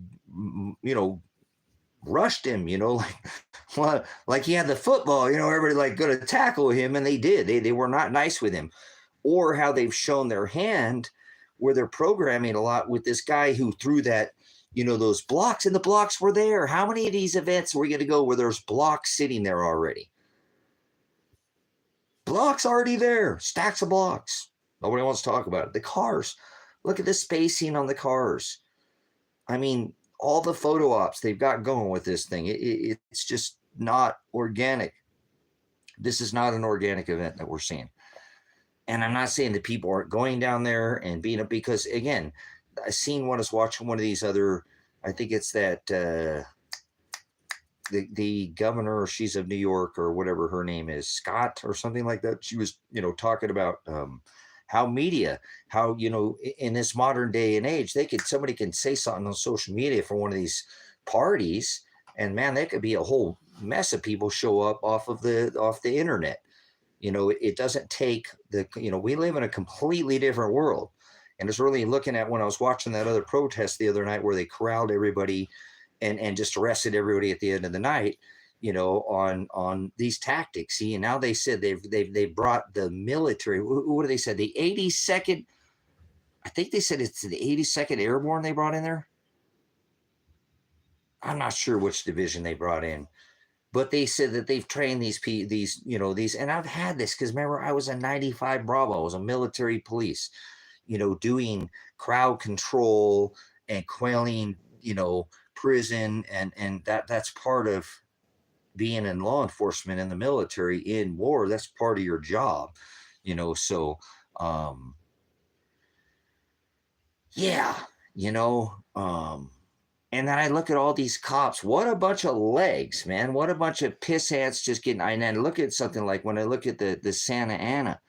rushed him, like he had the football, everybody like going to tackle him, and they did. They were not nice with him. Or how they've shown their hand, where they're programming a lot with this guy who threw that, those blocks, and the blocks were there. How many of these events are we going to go where there's blocks sitting there already? Blocks already there, stacks of blocks. Nobody wants to talk about it. The cars, look at the spacing on the cars. I mean, all the photo ops they've got going with this thing, it's just not organic. This is not an organic event that we're seeing. And I'm not saying that people aren't going down there and being up, because again, I seen one, I was watching one of these other, I think it's that the governor, she's of New York or whatever her name is, Scott or something like that. She was, talking about how media, how, in this modern day and age, somebody can say something on social media for one of these parties, and man, there could be a whole mess of people show up off the internet. It doesn't take we live in a completely different world. And it's really looking at when I was watching that other protest the other night where they corralled everybody and just arrested everybody at the end of the night, on these tactics. See, and now they said they've brought the military. What do they say? The 82nd, I think they said it's the 82nd Airborne they brought in there. I'm not sure which division they brought in, but they said that they've trained these, and I've had this because remember, I was a 95 Bravo. I was a military police, doing crowd control and quelling, prison. And that's part of being in law enforcement in the military in war. That's part of your job, so, yeah, and then I look at all these cops. What a bunch of legs, man. What a bunch of piss ants just getting. And then look at something like when I look at the Santa Ana,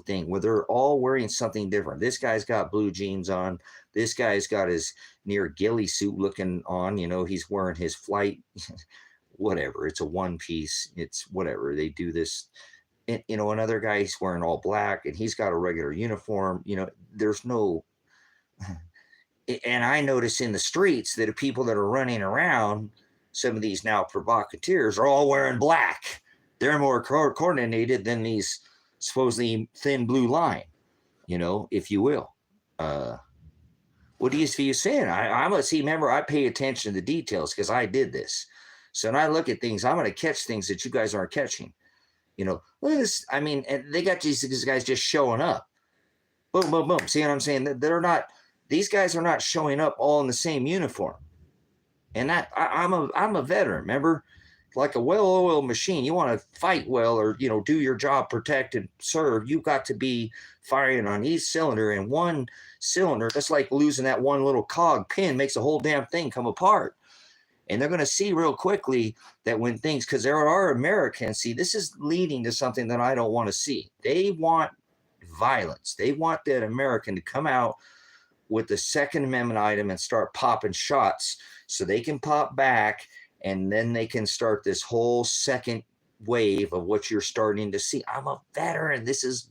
thing where they're all wearing something different. This guy's got blue jeans on. This guy's got his near ghillie suit looking on. He's wearing his flight, whatever. It's a one piece. It's whatever. They do this. And, another guy's wearing all black and he's got a regular uniform. There's no. And I notice in the streets that the people that are running around, some of these now provocateurs, are all wearing black. They're more coordinated than these supposedly thin blue line, if you will. What are you saying? I'm going to see, remember, I pay attention to the details because I did this. So when I look at things, I'm going to catch things that you guys aren't catching. Look at this. I mean, and they got these guys just showing up. Boom, boom, boom. See what I'm saying? They're not. These guys are not showing up all in the same uniform. And that I'm a veteran, remember? Like a well-oiled machine. You want to fight well or, do your job, protect and serve. You've got to be firing on each cylinder. And one cylinder, that's like losing that one little cog pin, makes the whole damn thing come apart. And they're going to see real quickly that when things, because there are Americans, see, this is leading to something that I don't want to see. They want violence. They want that American to come out with the Second Amendment item and start popping shots so they can pop back and then they can start this whole second wave of what you're starting to see. I'm a veteran. These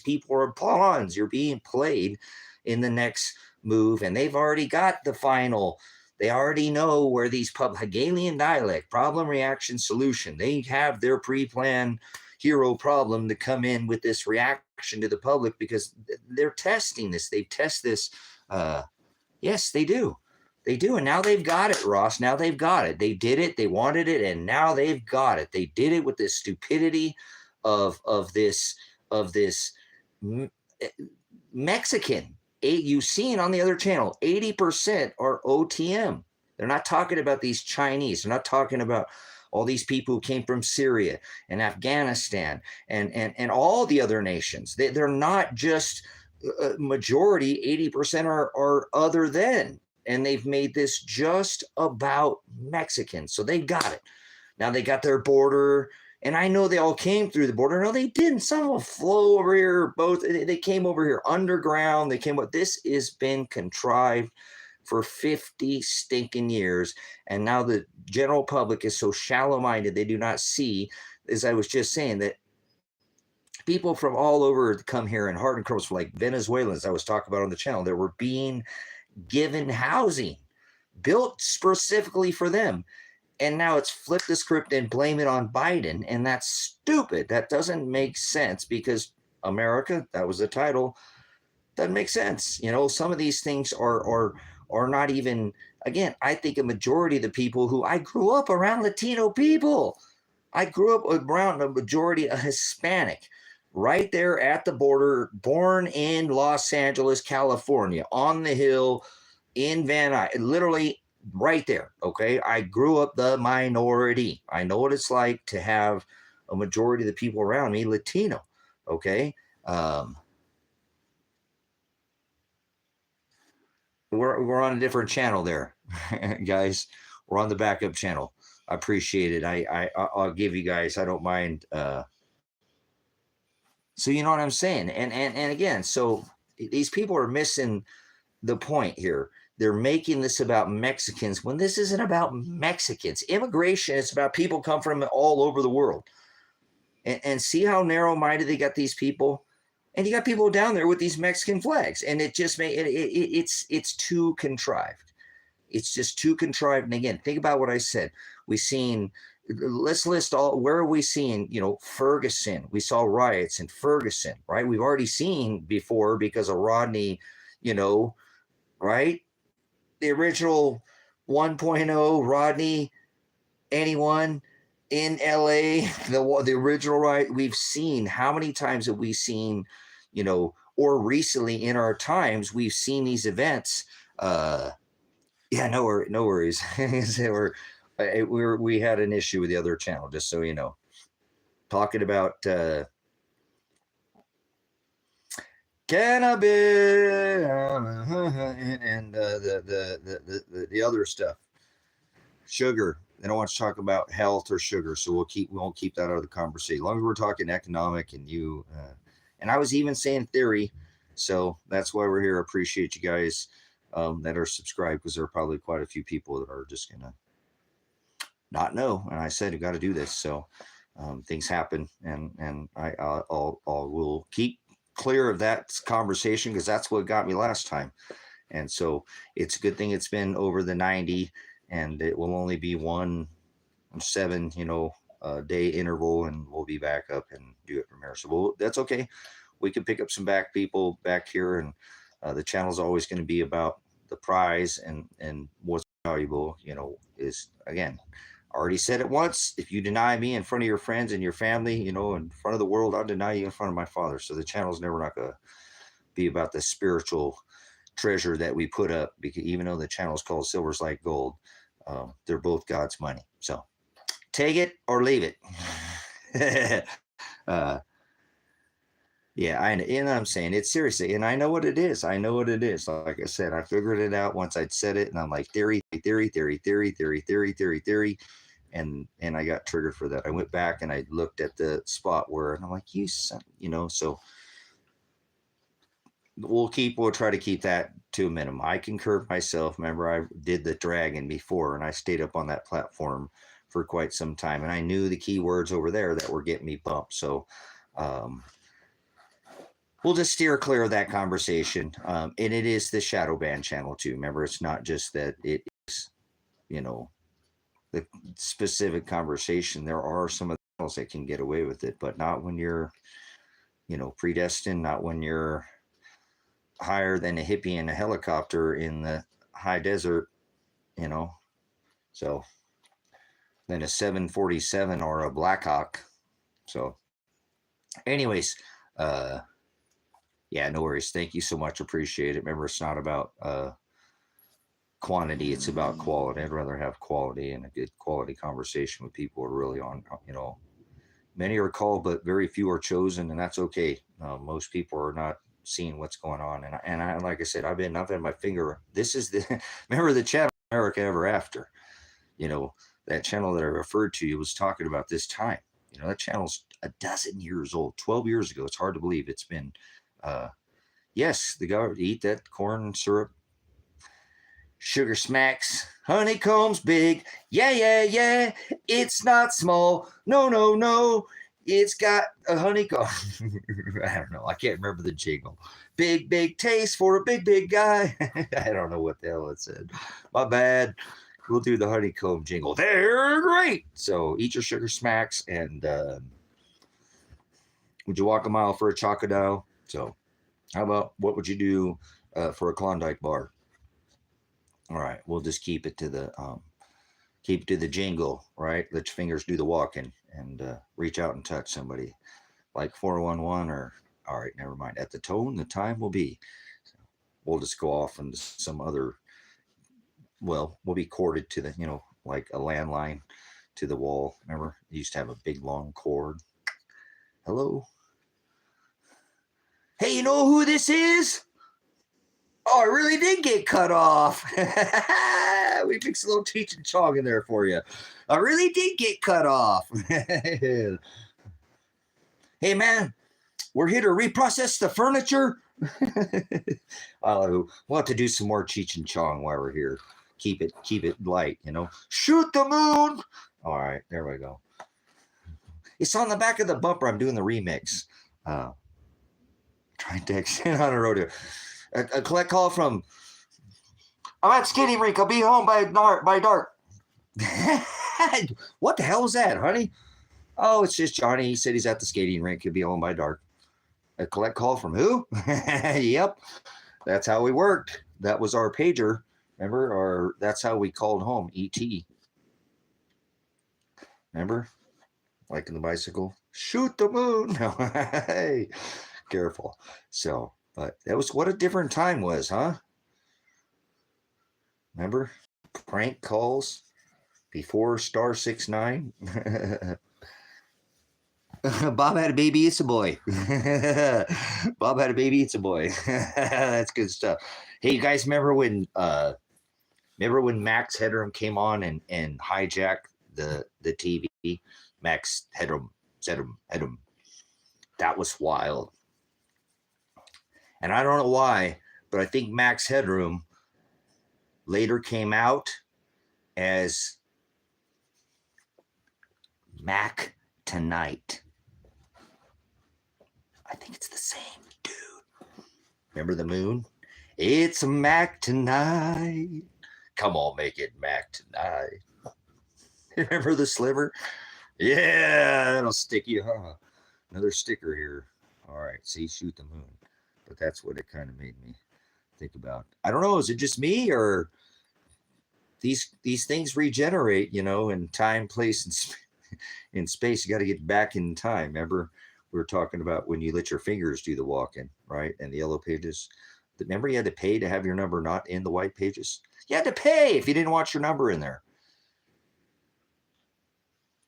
people are pawns. You're being played in the next move and they've already got the final. They already know where these Hegelian dialect, problem, reaction, solution. They have their pre-planned hero problem to come in with this reaction to the public because they're testing this. They test this. Yes, they do. They do. And now they've got it, Ross. Now they've got it. They did it. They wanted it. And now they've got it. They did it with this stupidity of this Mexican. You've seen on the other channel, 80% are OTM. They're not talking about these Chinese. They're not talking about all these people who came from Syria and Afghanistan and all the other nations. They're not just majority, 80% are other than. And they've made this just about Mexicans. So they got it. Now they got their border. And I know they all came through the border. No, they didn't. Some of them flew over here. Both. They came over here underground. This has been contrived for 50 stinking years. And now the general public is so shallow-minded, they do not see, as I was just saying, that people from all over come here and hardened criminals, like Venezuelans I was talking about on the channel, that were being given housing built specifically for them. And now it's flip the script and blame it on Biden. And that's stupid. That doesn't make sense because America, that was the title, doesn't make sense. Some of these things are not even, again, I think a majority of the people who, I grew up around Latino people. I grew up around a majority of Hispanic, right there at the border, born in Los Angeles, California, on the hill in Van Nuys, literally right there. Okay. I grew up the minority. I know what it's like to have a majority of the people around me Latino. Okay. We're on a different channel there, guys. We're on the backup channel. I appreciate it. I'll give you guys, I don't mind. So you know what I'm saying? And again, so these people are missing the point here. They're making this about Mexicans when this isn't about Mexicans. Immigration is about people come from all over the world. And see how narrow-minded they got these people? And you got people down there with these Mexican flags, and it just it's too contrived. It's just too contrived. And again, think about what I said. We've seen, let's list all, where are we seeing, Ferguson. We saw riots in Ferguson, right? We've already seen before because of Rodney, right? The original 1.0 Rodney, anyone in LA, the original riot. We've seen, how many times have we seen, or recently in our times, we've seen these events. Yeah, no worries. We had an issue with the other channel, just so you know. Talking about cannabis and the other stuff, sugar. They don't want to talk about health or sugar, so we won't keep that out of the conversation. As long as we're talking economic and and I was even saying theory, so that's why we're here. I appreciate you guys that are subscribed, because there are probably quite a few people that are just gonna not know. And I said, you got to do this. So things happen, and I will keep clear of that conversation, because that's what got me last time. And so it's a good thing it's been over the 90, and it will only be 7 day interval, and we'll be back up and do it from here. So that's okay. We can pick up some people back here, and the channel's always going to be about the prize and what's valuable, is, again, already said it once. If you deny me in front of your friends and your family, in front of the world, I'll deny you in front of my Father. So the channel's never not going to be about the spiritual treasure that we put up, because even though the channel's called Silver's Like Gold, they're both God's money. So take it or leave it. Yeah, I'm saying it seriously, and I know what it is. Like I said, I figured it out once I'd said it, and I'm like, theory, and I got triggered for that. I went back and I looked at the spot where, and I'm like, so we'll try to keep that to a minimum. I concur myself. Remember, I did the dragon before, and I stayed up on that platform for quite some time, and I knew the keywords over there that were getting me bumped. So we'll just steer clear of that conversation. And it is the shadow ban channel too. Remember, it's not just that it is, the specific conversation. There are some of the channels that can get away with it, but not when you're, predestined, not when you're higher than a hippie in a helicopter in the high desert, so than a 747 or a Blackhawk. So anyways, yeah, no worries. Thank you so much. Appreciate it. Remember, it's not about quantity, it's about quality. I'd rather have quality and a good quality conversation with people who are really on, many are called, but very few are chosen, and that's okay. Most people are not seeing what's going on. And I, like I said, I've had my finger. This is remember the channel America Ever After, that channel that I referred to you was talking about this time. That channel's a dozen years old, 12 years ago. It's hard to believe it's been, yes, the government eat that corn syrup, sugar smacks, honeycombs big. Yeah. It's not small. No. It's got a honeycomb. I don't know. I can't remember the jingle. Big taste for a big guy. I don't know what the hell it said. My bad. We'll do the honeycomb jingle. They're great. So eat your sugar smacks, and would you walk a mile for a chocodile? So how about, what would you do for a Klondike bar? All right, we'll just keep it to the jingle, right? Let your fingers do the walking, and reach out and touch somebody like 411 or, all right, never mind. At the tone, the time will be. So we'll just go off into some other, we'll be corded to the, like a landline to the wall. Remember, you used to have a big long cord. Hello? Hey, you know who this is? Oh, I really did get cut off. We fixed a little Cheech and Chong in there for you. I really did get cut off. Hey, man, we're here to reprocess the furniture. We'll have to do some more Cheech and Chong while we're here. Keep it light, Shoot the moon. All right, there we go. It's on the back of the bumper. I'm doing the remix. Try text on a rodeo. A collect call from, I'm at skating rink. I'll be home by dark. What the hell is that, honey? Oh, it's just Johnny. He said he's at the skating rink. He'll be home by dark. A collect call from who? Yep. That's how we worked. That was our pager. Remember? Or that's how we called home. ET. Remember? Like in the bicycle. Shoot the moon. Hey, careful. So, but that was what a different time was, huh? Remember? Prank calls before star 69. Bob had a baby, it's a boy. Bob had a baby, it's a boy. That's good stuff. Hey, you guys remember when Max Headroom came on and hijacked the TV? Max Headroom. That was wild. And I don't know why, but I think Max Headroom later came out as Mac Tonight. I think it's the same dude. Remember the moon? It's a Mac tonight. Come on, make it Mac tonight. Remember the sliver? Yeah, that'll stick you, huh? Another sticker here. All right, see, shoot the moon. But that's what it kind of made me think about. I don't know, is it just me or these things regenerate, in time, place, and in space? You got to get back in time. Remember? We were talking about when you let your fingers do the walking, right? And the yellow pages. Remember you had to pay to have your number not in the white pages? You had to pay if you didn't want your number in there.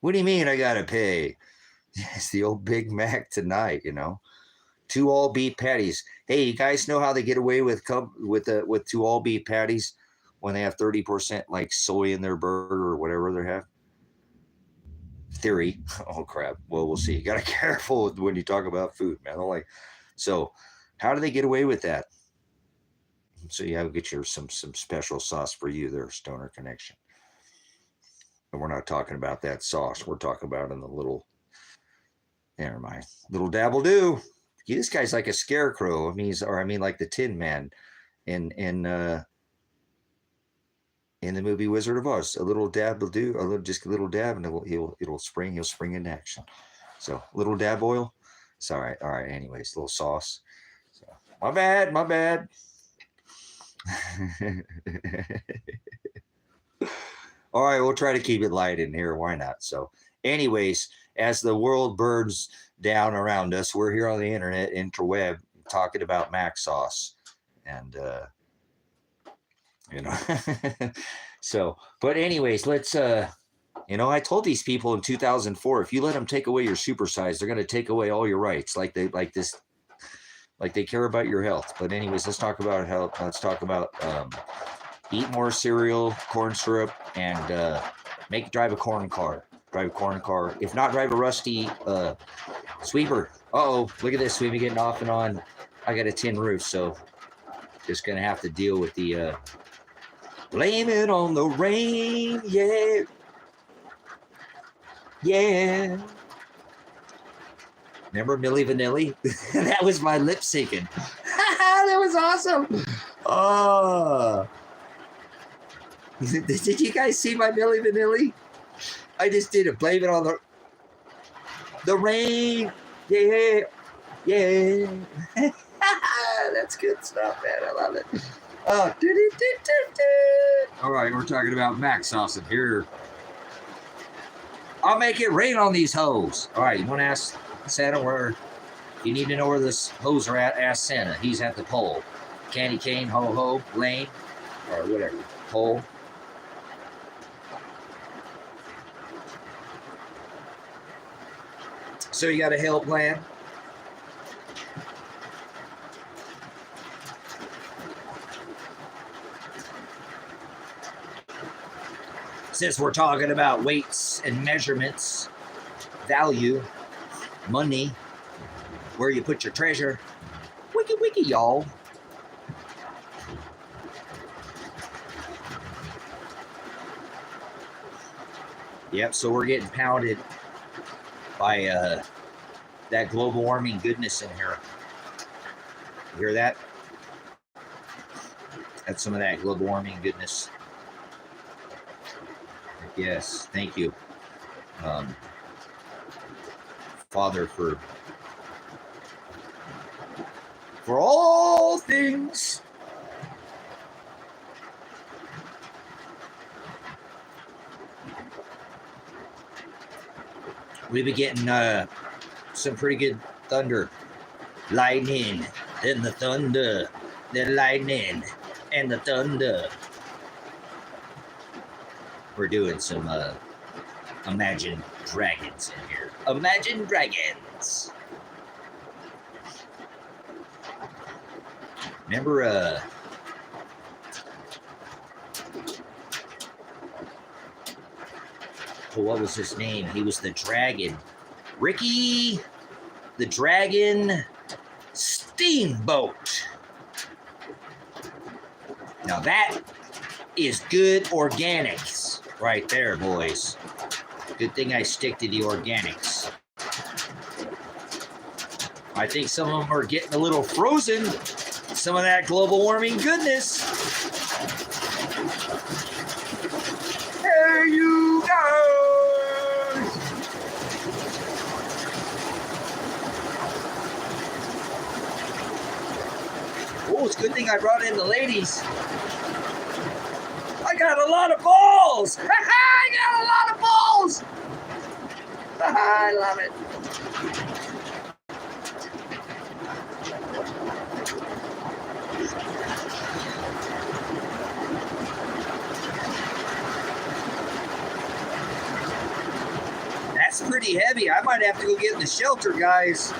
What do you mean I got to pay? It's the old Big Mac tonight, 2 all beef patties. Hey, you guys know how they get away with 2 all beef patties when they have 30% like soy in their burger or whatever they have? Theory. Oh crap. Well, we'll see. You gotta be careful when you talk about food, man. So how do they get away with that? So you have to get some special sauce for you there, Stoner Connection. And we're not talking about that sauce. We're talking about in the little, never mind, little dabble do. This guy's like a scarecrow. I mean like the Tin Man in the movie Wizard of Oz. A little dab will do, just a little dab, and he'll spring into action. So little dab oil. It's all right. Anyways, a little sauce. So my bad. All right, we'll try to keep it light in here. Why not? So anyways, as the world burns down around us, we're here on the internet, interweb, talking about Mac sauce. And so, but anyways, let's I told these people in 2004, if you let them take away your supersize, they're going to take away all your rights, like they care about your health. But anyways, let's talk about health. Let's talk about eat more cereal, corn syrup, and drive a corn car. If not, drive a rusty sweeper. Look at this sweeper getting off and on. I got a tin roof, so just gonna have to deal with the blame it on the rain. Yeah. Remember Milli Vanilli? That was my lip syncing. That was awesome. Oh. Did you guys see my Milli Vanilli? I just did it. Blame it on the rain. Yeah. That's good stuff, man. I love it. Oh. All right, we're talking about Mac sauce in here. I'll make it rain on these hoes. All right, you want to ask Santa where? You need to know where this hoes are at? Ask Santa. He's at the pole. Candy cane, ho, lane, or whatever. Pole. So you got a help plan? Since we're talking about weights and measurements, value, money, where you put your treasure, wiki, y'all. Yep, so we're getting pounded by that global warming goodness in here. You hear that? That's some of that global warming goodness. Yes, thank you, Father, for all things. We've been getting some pretty good thunder. Lightning, then the thunder, the lightning, and the thunder. We're doing some Imagine Dragons in here. Imagine Dragons. Remember, what was his name? He was the dragon. Ricky the Dragon Steamboat. Now that is good organics right there, boys. Good thing I stick to the organics. I think some of them are getting a little frozen. Some of that global warming goodness. Hey, you guys! Oh, it's a good thing I brought in the ladies. I got a lot of balls! I got a lot of balls! I love it. That's pretty heavy. I might have to go get in the shelter, guys.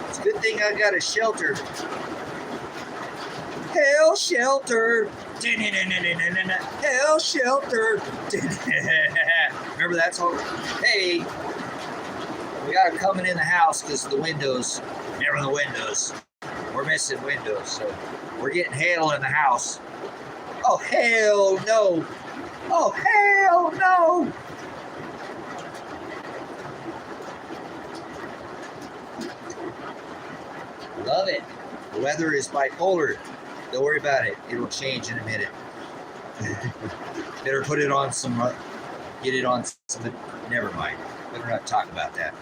It's a good thing I got a shelter. Hell shelter. Hell shelter. Remember that song? Hey, we got it coming in the house because the windows. Remember the windows? We're missing windows, so we're getting hail in the house. Oh, hell no. Oh, hell no. Love it. The weather is bipolar. Don't worry about it. It'll change in a minute. Better put it on some, get it on some, never mind. Better not talk about that.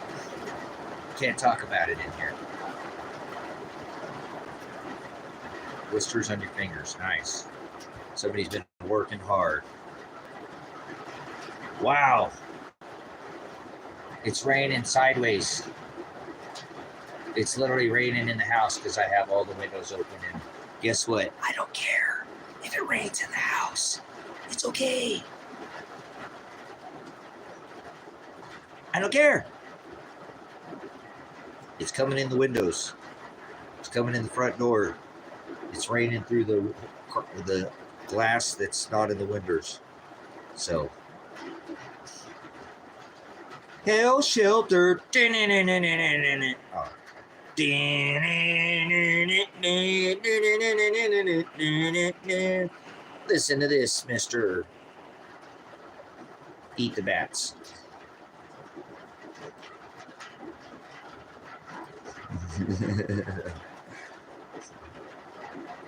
Can't talk about it in here. Blisters on your fingers. Nice. Somebody's been working hard. Wow. It's raining sideways. It's literally raining in the house because I have all the windows open. And guess what? I don't care if it rains in the house. It's okay. I don't care. It's coming in the windows. It's coming in the front door. It's raining through the glass that's not in the windows. So, hell shelter. Oh. Listen to this, Mr. Eat the Bats.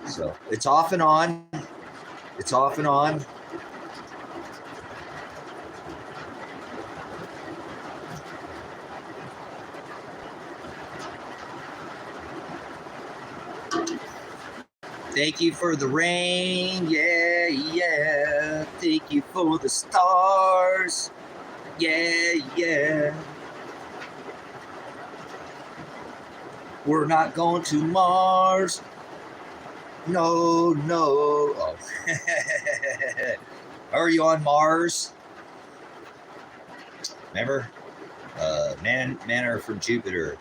So it's off and on. It's off and on. Thank you for the rain, yeah, yeah. Thank you for the stars, yeah, yeah. We're not going to Mars. No, no. Oh. Are you on Mars? Remember? Men are from Jupiter.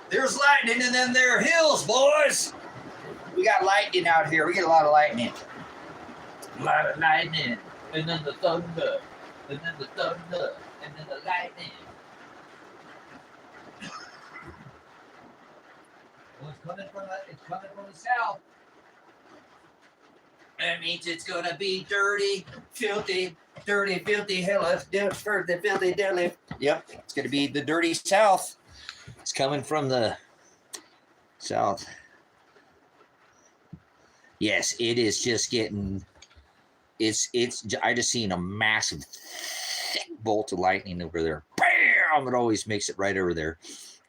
There's lightning and then there are hills, boys. We got lightning out here. We get a lot of lightning. A lot of lightning, and then the thunder, and then the thunder, and then the lightning. Well, it's coming from the south. That means it's gonna be dirty, filthy, hella, filthy, dirty. Yep, it's gonna be the dirty south. It's coming from the south. Yes, it is just getting. It's. I just seen a massive, thick bolt of lightning over there. Bam! It always makes it right over there.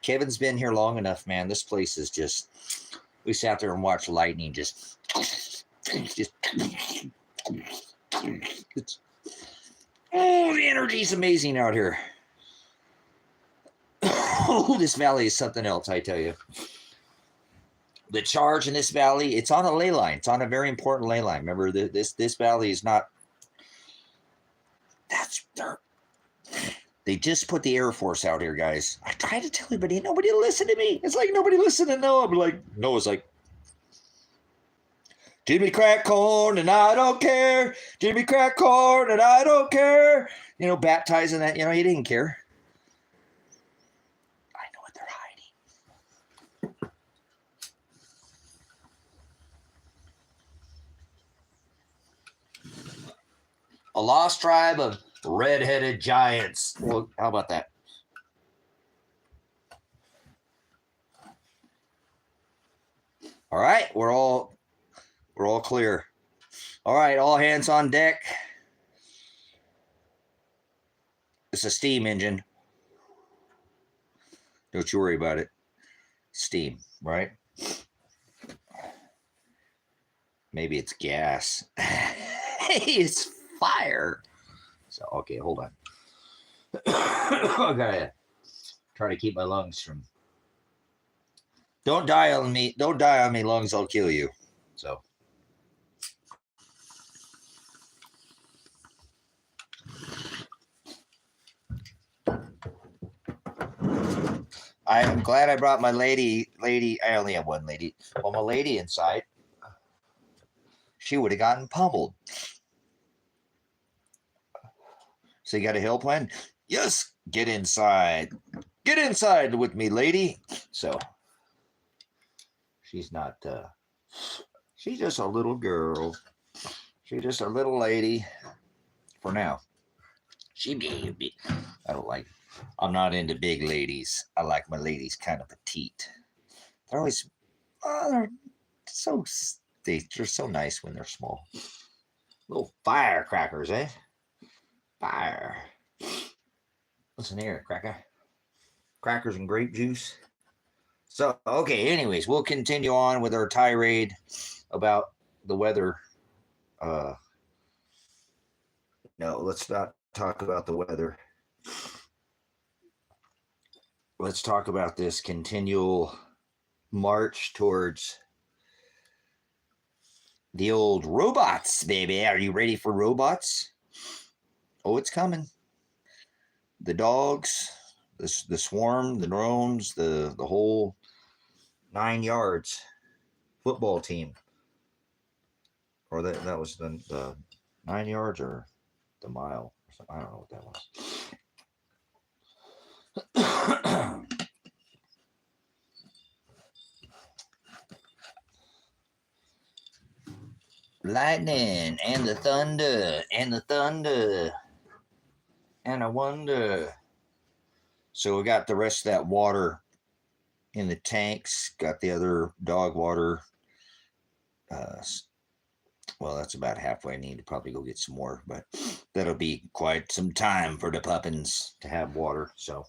Kevin's been here long enough, man. This place is just. We sat there and watched lightning just. Oh, the energy's amazing out here. Oh, this valley is something else, I tell you. The charge in this valley, it's on a ley line. It's on a very important ley line. Remember, this valley is not. They just put the Air Force out here, guys. I try to tell everybody, nobody listen to me. It's like nobody listen to Noah. I'm like, Noah's like, Jimmy crack corn and I don't care. Jimmy crack corn and I don't care. You know, baptizing that. You know, he didn't care. I know what they're hiding. A lost tribe of red-headed giants. Well, how about that? All right, we're all clear. All right, all hands on deck. It's a steam engine. Don't you worry about it. Steam, right? Maybe it's gas. It's fire. So, okay, hold on. I gotta try to keep my lungs from. Don't die on me. Don't die on me, lungs. I'll kill you. So. I'm glad I brought my lady. I only have one lady. Well, my lady inside. She would have gotten pummeled. So you got a hill plan? Yes. Get inside. Get inside with me, lady. So she's not. She's just a little girl. She's just a little lady. For now. She be. I don't like. I'm not into big ladies. I like my ladies kind of petite. They're always. They're so. They're so nice when they're small. Little firecrackers, eh? Fire. Listen here, cracker. Crackers and grape juice. So, okay, anyways, we'll continue on with our tirade about the weather. No, let's not talk about the weather. Let's talk about this continual march towards the old robots, baby. Are you ready for robots? Oh, it's coming. The dogs, the swarm, the drones, the whole 9 yards football team. Or that was the 9 yards or the mile or something. I don't know what that was. Lightning and the thunder and the thunder. And I wonder. So we got the rest of that water in the tanks. Got the other dog water. Well, that's about halfway. I need to probably go get some more, but that'll be quite some time for the puppins to have water. So.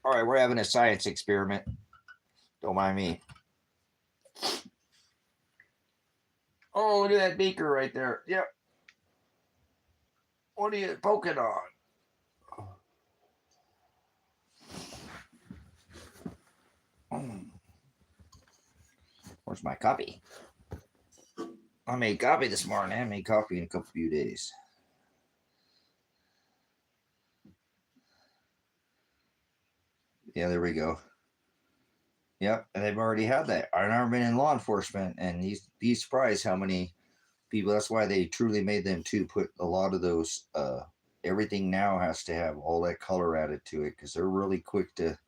All right, we're having a science experiment. Don't mind me. Oh, look at that beaker right there. Yep. What are you poking on? Where's my coffee? I made coffee this morning. I haven't made coffee in a few days. Yeah, there we go. Yep, and they've already had that. I've never been in law enforcement, and he's be surprised how many people. That's why they truly made them to put a lot of those. Everything now has to have all that color added to it because they're really quick to,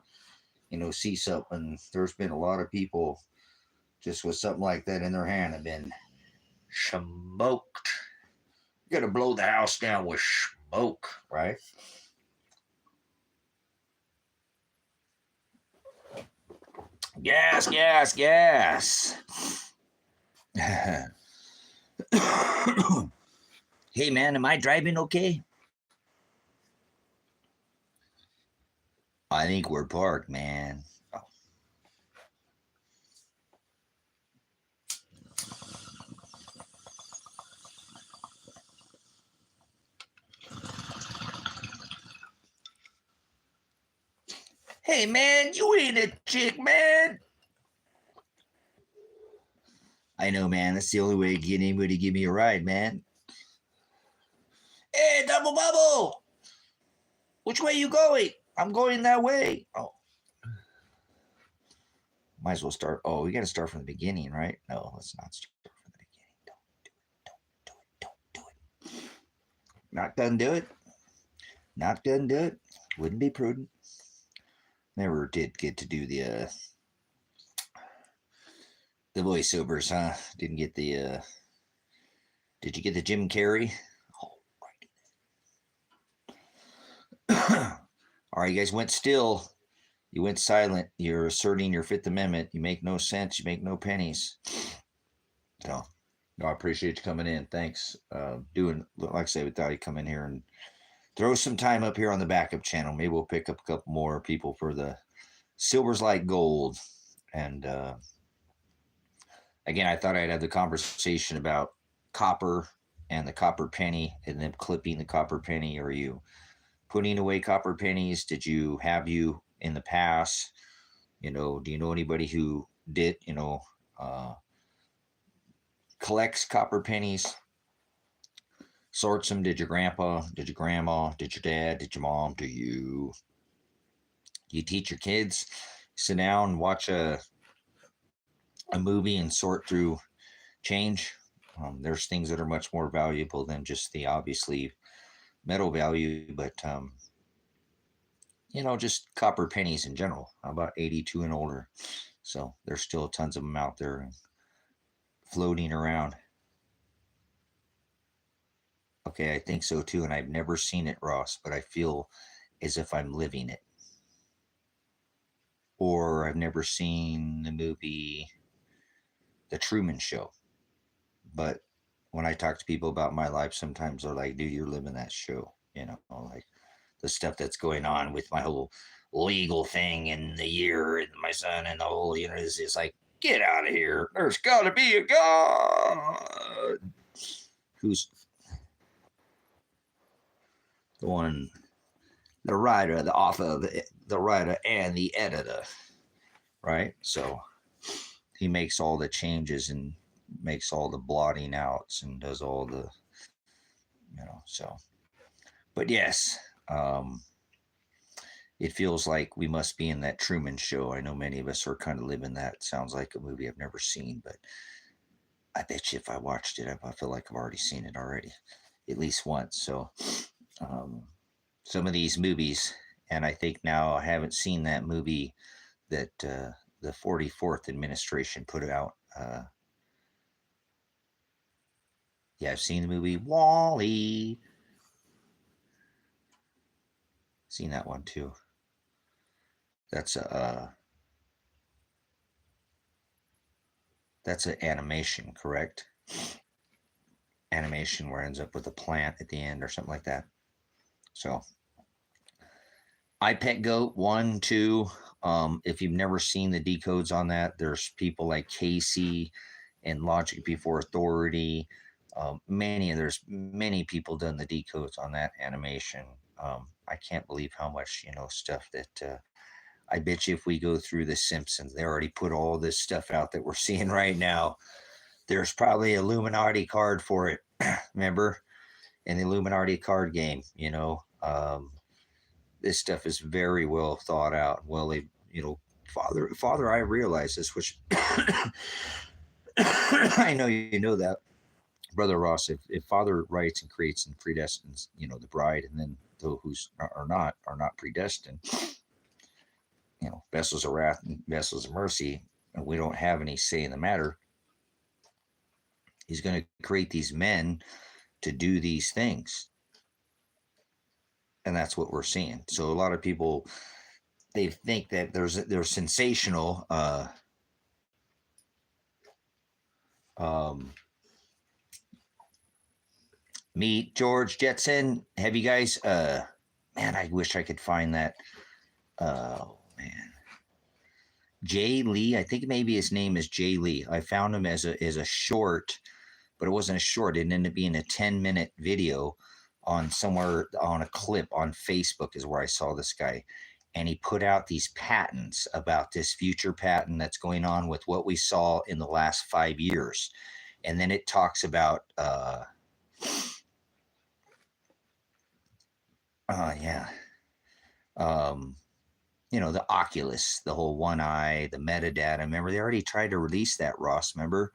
see something. There's been a lot of people just with something like that in their hand have been smoked. You got to blow the house down with smoke, right? Gas, gas, gas. Hey, man, am I driving okay? I think we're parked, man. Oh. Hey, man, you ain't a chick, man. I know, man. That's the only way to get anybody to give me a ride, man. Hey, Double Bubble! Which way you going? I'm going that way. Oh. Might as well start. Oh, we got to start from the beginning, right? No, let's not start from the beginning. Don't do it. Not gonna do it. Not gonna do it. Wouldn't be prudent. Never did get to do the voiceovers, huh? Didn't get the. Did you get the Jim Carrey? Oh, right. All right, you guys went still. You went silent. You're asserting your Fifth Amendment. You make no sense. You make no pennies. So, no, I appreciate you coming in. Thanks. Doing, like I say, we thought you'd come in here and throw some time up here on the backup channel. Maybe we'll pick up a couple more people for the Silver's Like Gold. And again, I thought I'd have the conversation about copper and the copper penny and them clipping the copper penny. Are you putting away copper pennies? Did you have you in the past? Do you know anybody who did, collects copper pennies, sorts them? Did your grandpa, did your grandma, did your dad, did your mom, do you teach your kids? Sit down and watch a movie and sort through change. There's things that are much more valuable than just the obviously metal value, but just copper pennies in general. About 82 and older. So there's still tons of them out there floating around. Okay, I think so too, and I've never seen it, Ross, but I feel as if I'm living it. Or I've never seen the movie The Truman Show. But when I talk to people about my life, sometimes they're like, dude, you're living that show. Like the stuff that's going on with my whole legal thing and the year and my son and the whole, it's like, get out of here. There's got to be a God. Who's the one, the writer, the author, the writer, and the editor, right? So he makes all the changes and makes all the blotting outs and does all the, so. But yes, it feels like we must be in that Truman Show. I know many of us are kind of living that. Sounds like a movie I've never seen, but I bet you if I watched it, I feel like I've already seen it already, at least once. So some of these movies, and I think now I haven't seen that movie that the 44th administration put out. Yeah, I've seen the movie Wall-E. Seen that one too. That's an animation, correct? Animation where it ends up with a plant at the end or something like that. So I Pet Goat 1, 2. If you've never seen the decodes on that, there's people like Casey and Logic Before Authority. There's many people done the decodes on that animation. I can't believe how much, stuff that I bet you if we go through The Simpsons, they already put all this stuff out that we're seeing right now. There's probably an Illuminati card for it. Remember? In the Illuminati card game, This stuff is very well thought out. Well, Father, I realize this, which I know you know that, Brother Ross. If Father writes and creates and predestines, the bride, and then those who are not predestined, vessels of wrath and vessels of mercy, and we don't have any say in the matter, he's going to create these men to do these things. And that's what we're seeing. So a lot of people, they think that there's sensational meet George Jetson. Have you guys man, I wish I could find that. Oh man. Jay Lee, I think maybe his name is Jay Lee. I found him as a short, but it wasn't a short. It ended up being a 10-minute video on somewhere on a clip on Facebook is where I saw this guy. And he put out these patents about this future patent that's going on with what we saw in the last 5 years. And then it talks about, the Oculus, the whole one eye, the metadata. Remember, they already tried to release that, Ross, remember,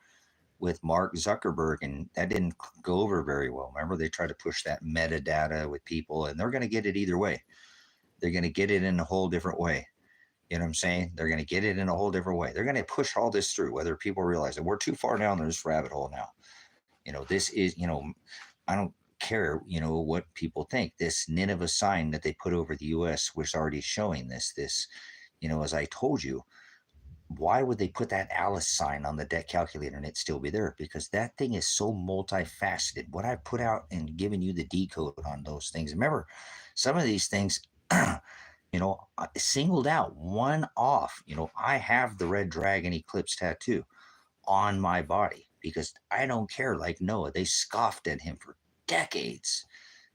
with Mark Zuckerberg, and that didn't go over very well. Remember, they tried to push that metadata with people, and they're going to get it either way. They're going to get it in a whole different way. You know what I'm saying? They're going to get it in a whole different way. They're going to push all this through, whether people realize that we're too far down this rabbit hole now. This is, I don't care, what people think. This Nineveh sign that they put over the U.S. was already showing this, as I told you. Why would they put that Alice sign on the debt calculator and it still be there? Because that thing is so multifaceted. What I put out and given you the decode on those things. Remember, some of these things, singled out, one off. I have the red dragon eclipse tattoo on my body because I don't care. Like Noah, they scoffed at him for decades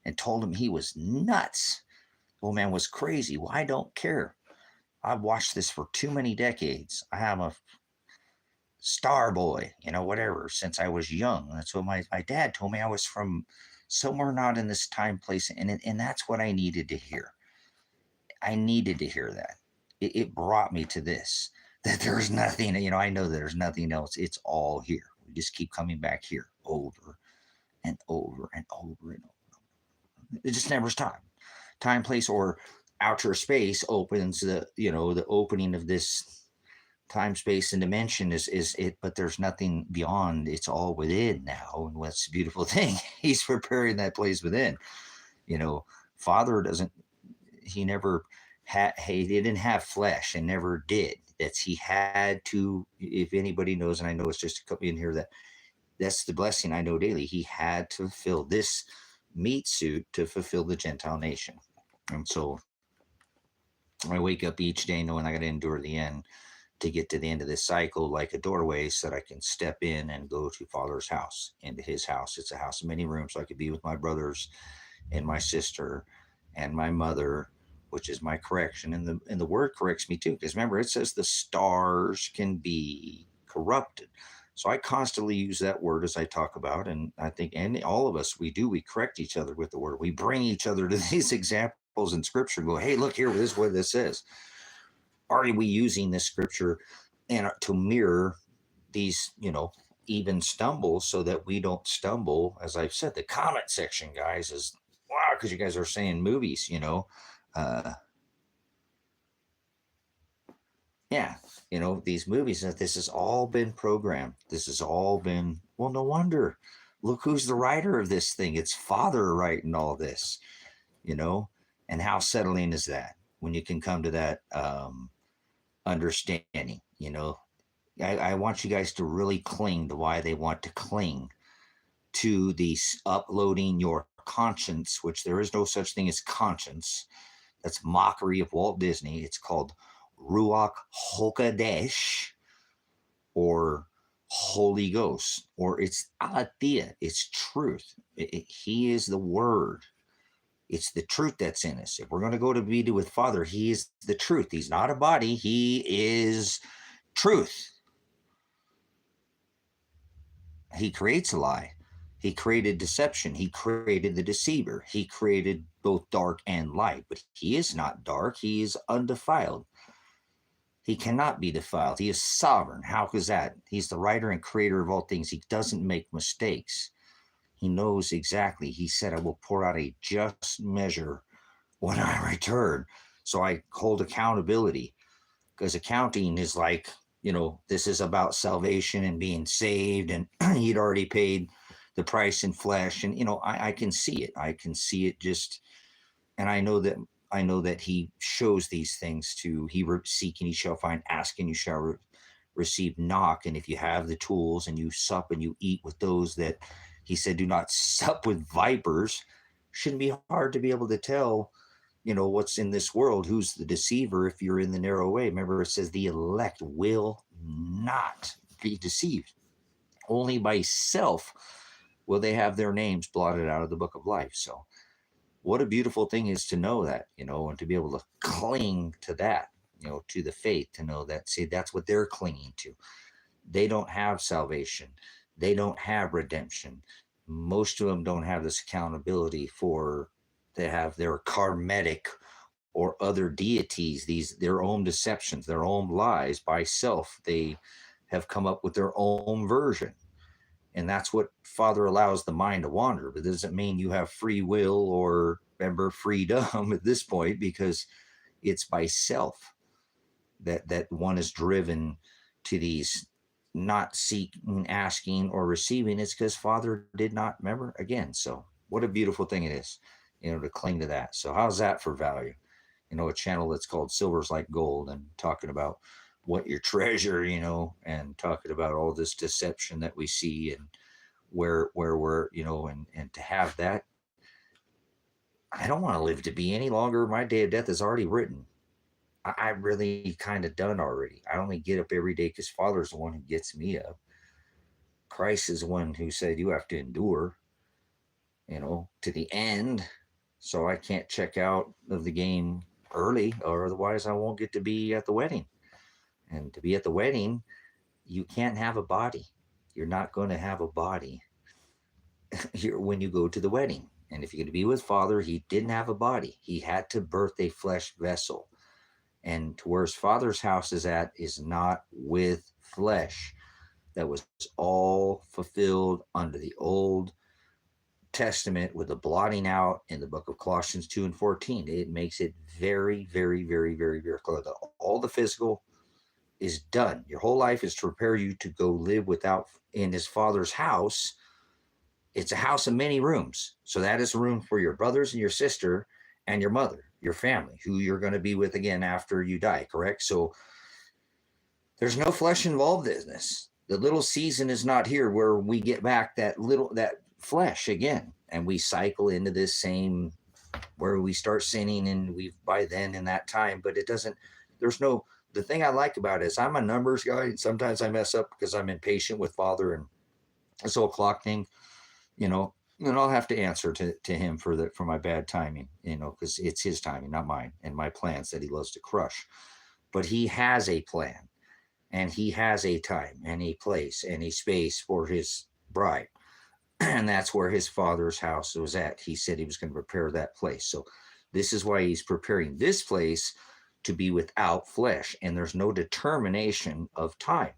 and told him he was nuts. The old man was crazy. Well, I don't care. I've watched this for too many decades. I am a star boy, whatever, since I was young. That's what my dad told me. I was from somewhere not in this time, place, and that's what I needed to hear. I needed to hear that. It brought me to this, that there's nothing, I know there's nothing else. It's all here. We just keep coming back here over and over and over and over. It just never stops. Time, place, or outer space opens the opening of this time, space, and dimension is it, but there's nothing beyond. It's all within now. And what's the beautiful thing? He's preparing that place within. Father doesn't, he never had, he didn't have flesh and never did. He had to, if anybody knows, and I know it's just a couple in here, that's the blessing I know daily. He had to fill this meat suit to fulfill the Gentile nation. And so I wake up each day knowing I got to endure the end to get to the end of this cycle, like a doorway, so that I can step in and go to Father's house, into his house. It's a house of many rooms, so I could be with my brothers and my sister and my mother, which is my correction. And the word corrects me too, because remember, it says the stars can be corrupted. So I constantly use that word as I talk about, and I think, and all of us, we correct each other with the word. We bring each other to these examples in scripture and go, hey, look here, this is what this is. Are we using this scripture and to mirror these, even stumbles so that we don't stumble? As I've said, the comment section, guys, is wow, because you guys are saying movies, these movies, that this has all been programmed. This has all been, well, no wonder. Look who's the writer of this thing. It's Father writing all this, and how settling is that when you can come to that understanding. I want you guys to really cling to why they want to cling to these uploading your conscience, which there is no such thing as conscience. That's mockery of Walt Disney. It's called Ruach Hokadesh, or Holy Ghost, or it's Aletheia. It's truth. He is the Word. It's the truth that's in us. If we're going to go to be with Father, he is the truth. He's not a body. He is truth. He creates a lie, He created deception. He created the deceiver. He created both dark and light, but he is not dark. He is undefiled. He cannot be defiled. He is sovereign. How is that? He's the writer and creator of all things. He doesn't make mistakes. He knows exactly. He said, I will pour out a just measure when I return. So I hold accountability, because accounting is like, this is about salvation and being saved. And he'd already paid the price in flesh. And, I can see it. I can see it just, and I know that he shows these things to, seek and you shall find, ask and you shall receive, knock. And if you have the tools and you sup and you eat with those that he said, do not sup with vipers, shouldn't be hard to be able to tell, what's in this world, who's the deceiver if you're in the narrow way. Remember, it says the elect will not be deceived. Only by self will they have their names blotted out of the book of life. So what a beautiful thing is to know that, and to be able to cling to that, to the faith, to know that, see, that's what they're clinging to. They don't have salvation. They don't have redemption. Most of them don't have this accountability for, they have their karmetic or other deities, their own deceptions, their own lies by self. They have come up with their own version. And that's what Father allows the mind to wander. But it doesn't mean you have free will or, remember, freedom at this point, because it's by self that one is driven to these, not seeking, asking, or receiving. It's because Father did not, remember, again. So what a beautiful thing it is, to cling to that. So how's that for value? A channel that's called Silver's Like Gold, and talking about what your treasure, and talking about all this deception that we see, and where we're, and to have that. I don't want to live to be any longer. My day of death is already written. I really kind of done already. I only get up every day because Father's the one who gets me up. Christ is the one who said you have to endure, to the end. So I can't check out of the game early, or otherwise I won't get to be at the wedding. And to be at the wedding, you can't have a body. You're not going to have a body when you go to the wedding. And if you're going to be with Father, he didn't have a body. He had to birth a flesh vessel. And to where his Father's house is at is not with flesh. That was all fulfilled under the Old Testament with the blotting out in the book of Colossians 2 and 14. It makes it very, very, very, very, very clear that all the physical is done. Your whole life is to prepare you to go live in his Father's house. It's a house of many rooms. So that is a room for your brothers and your sister and your mother, your family, who you're going to be with again after you die, correct? So there's no flesh involved in this. The little season is not here where we get back that flesh again, and we cycle into this same, where we start sinning, and we've by then in that time, but it doesn't, the thing I like about it is I'm a numbers guy, and sometimes I mess up because I'm impatient with Father and this whole clock thing, and I'll have to answer to him for my bad timing, because it's his timing, not mine, and my plans that he loves to crush. But he has a plan, and he has a time and a place and a space for his bride. And that's where his Father's house was at. He said he was going to prepare that place. So this is why he's preparing this place to be without flesh. And there's no determination of time.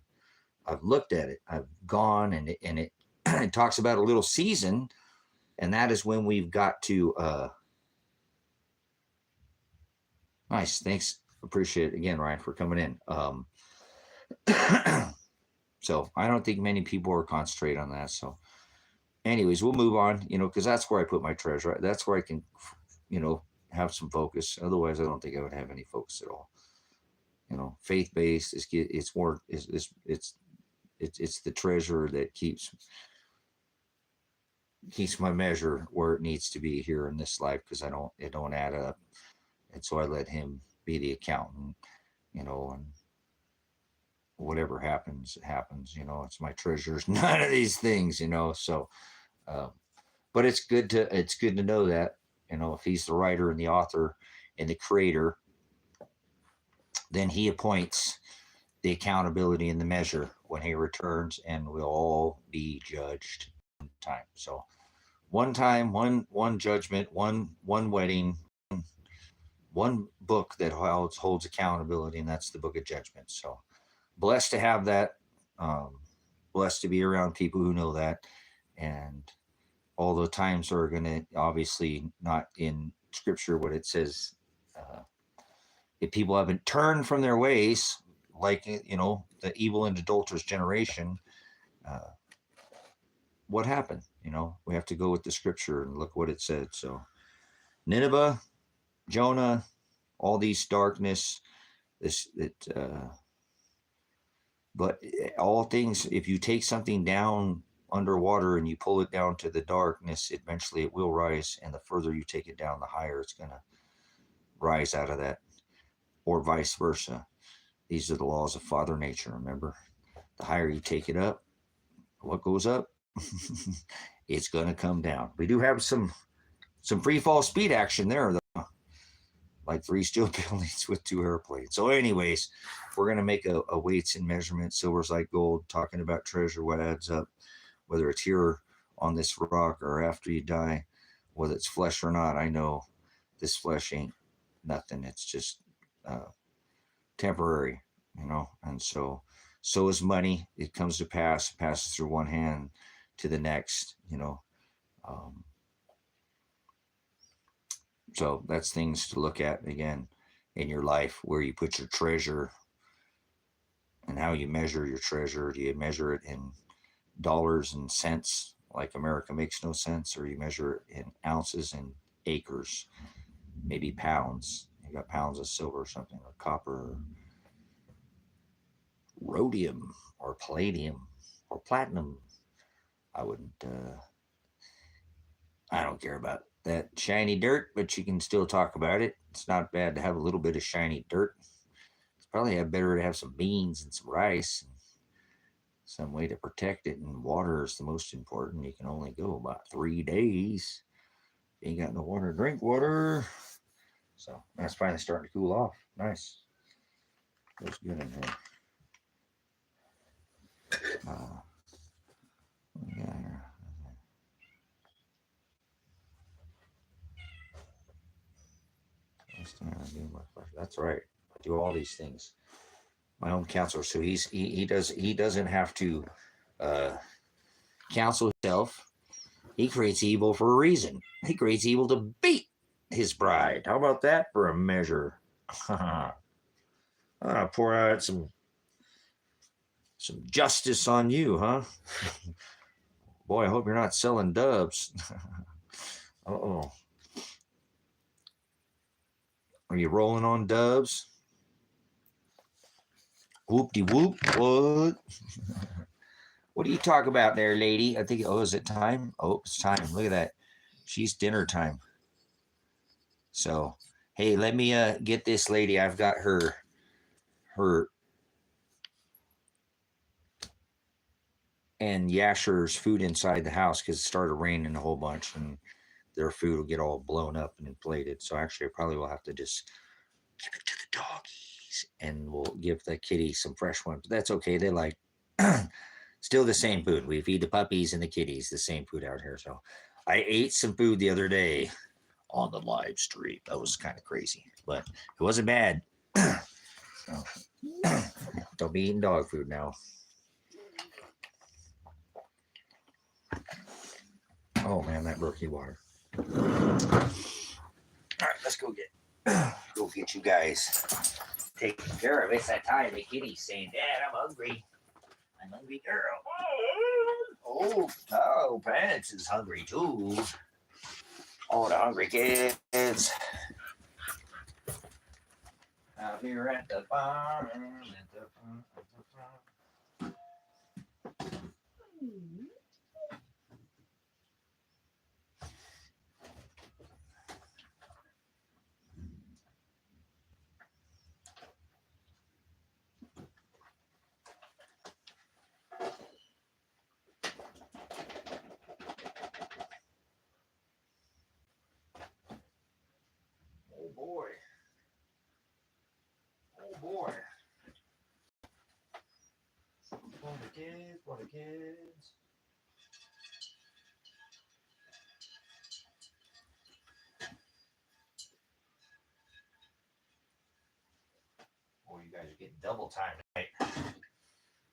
I've looked at it. I've gone, and it it talks about a little season, and that is when we've got to nice. Thanks. Appreciate it again, Ryan, for coming in. So I don't think many people are concentrating on that. So anyways, we'll move on, because that's where I put my treasure. That's where I can, have some focus. Otherwise, I don't think I would have any focus at all. Faith-based, it's the treasure that keeps my measure where it needs to be here in this life, because it don't add up. And so I let him be the accountant, and whatever happens, it happens. It's my treasures, none of these things, so but it's good to know that, if he's the writer and the author and the creator, then he appoints the accountability and the measure when he returns, and we'll all be judged. time. So one time, one judgment, one wedding, one book that holds accountability, and that's the book of judgment. So blessed to have that. Blessed to be around people who know that. And all the times are going to obviously not in scripture what it says. If people haven't turned from their ways, like, the evil and adulterous generation, what happened? We have to go with the scripture and look what it said. So Nineveh, Jonah, all these darkness, but all things, if you take something down underwater and you pull it down to the darkness, eventually it will rise. And the further you take it down, the higher it's going to rise out of that, or vice versa. These are the laws of Father Nature. Remember, the higher you take it up, what goes up, it's going to come down. We do have some free fall speed action there, though, like 3 steel buildings with 2 airplanes. So anyways, we're going to make a weights and measurement, silver's like gold, talking about treasure, what adds up, whether it's here on this rock or after you die, whether it's flesh or not. I know this flesh ain't nothing. It's just temporary, and so is money. It comes to pass, passes through one hand to the next, so that's things to look at again in your life, where you put your treasure and how you measure your treasure. Do you measure it in dollars and cents, like America makes no sense, or you measure it in ounces and acres, maybe pounds? You got pounds of silver or something, or copper, or rhodium, or palladium, or platinum. I don't care about that shiny dirt, but you can still talk about it. It's not bad to have a little bit of shiny dirt. It's probably better to have some beans and some rice, and some way to protect it. And water is the most important. You can only go about 3 days. You ain't got no water, drink water. So that's finally starting to cool off. Nice. Feels good in here. Yeah. That's right. I do all these things. My own counselor. So he doesn't have to counsel himself. He creates evil for a reason. He creates evil to beat his bride. How about that for a measure? Pour out some justice on you, huh? Boy, I hope you're not selling doves. Uh-oh. Are you rolling on doves? Whoop-de-whoop. What? What do you talk about there, lady? I think, is it time? Oh, it's time. Look at that. She's dinner time. So, hey, let me get this lady. I've got her and Yasher's food inside the house because it started raining a whole bunch, and their food will get all blown up and inflated. So actually, I probably will have to just give it to the doggies, and we'll give the kitty some fresh ones. But that's okay. They like still the same food. We feed the puppies and the kitties the same food out here. So I ate some food the other day on the live stream. That was kind of crazy, but it wasn't bad. So, don't be eating dog food now. Oh man, that murky water. All right, let's go get you guys taken care of. It's that time. The kitty's saying, "Dad, I'm hungry. I'm hungry, girl." Oh, Pants is hungry too. All the hungry kids out here at the farm. Oh boy. For the kids. Get double time tonight.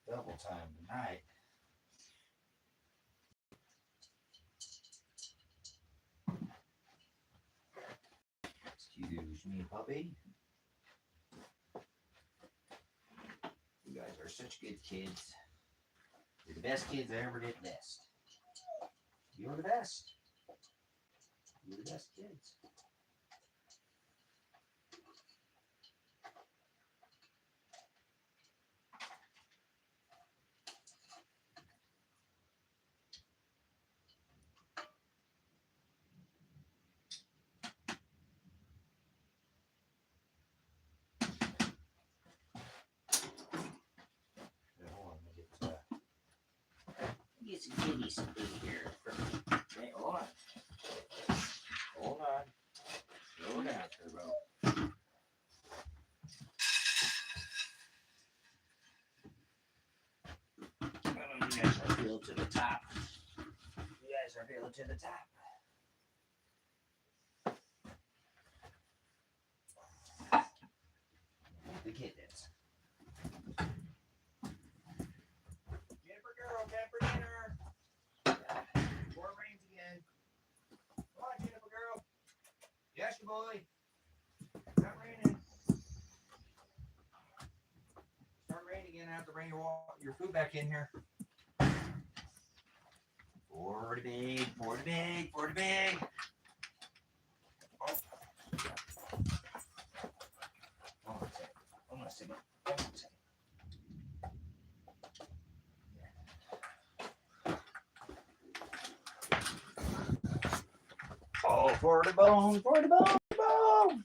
Double time tonight. Excuse me, puppy. You guys are such good kids. You're the best kids I ever did best. You're the best. You're the best kids. Get some kitty some food here. Okay, hold on. Hold on. Slow down, Turbo. You guys are filled to the top. You guys are filled to the top. The kittens. Jennifer girl, time for dinner. More rains again. Come on, Jennifer girl. Yes, you boy. Not raining. Start raining again. I have to bring your food back in here. For the big, for the big, for the big. Oh. Hold on a second. Hold on a second. Hold on a second. Oh, for the bone, for the bone, for the bone.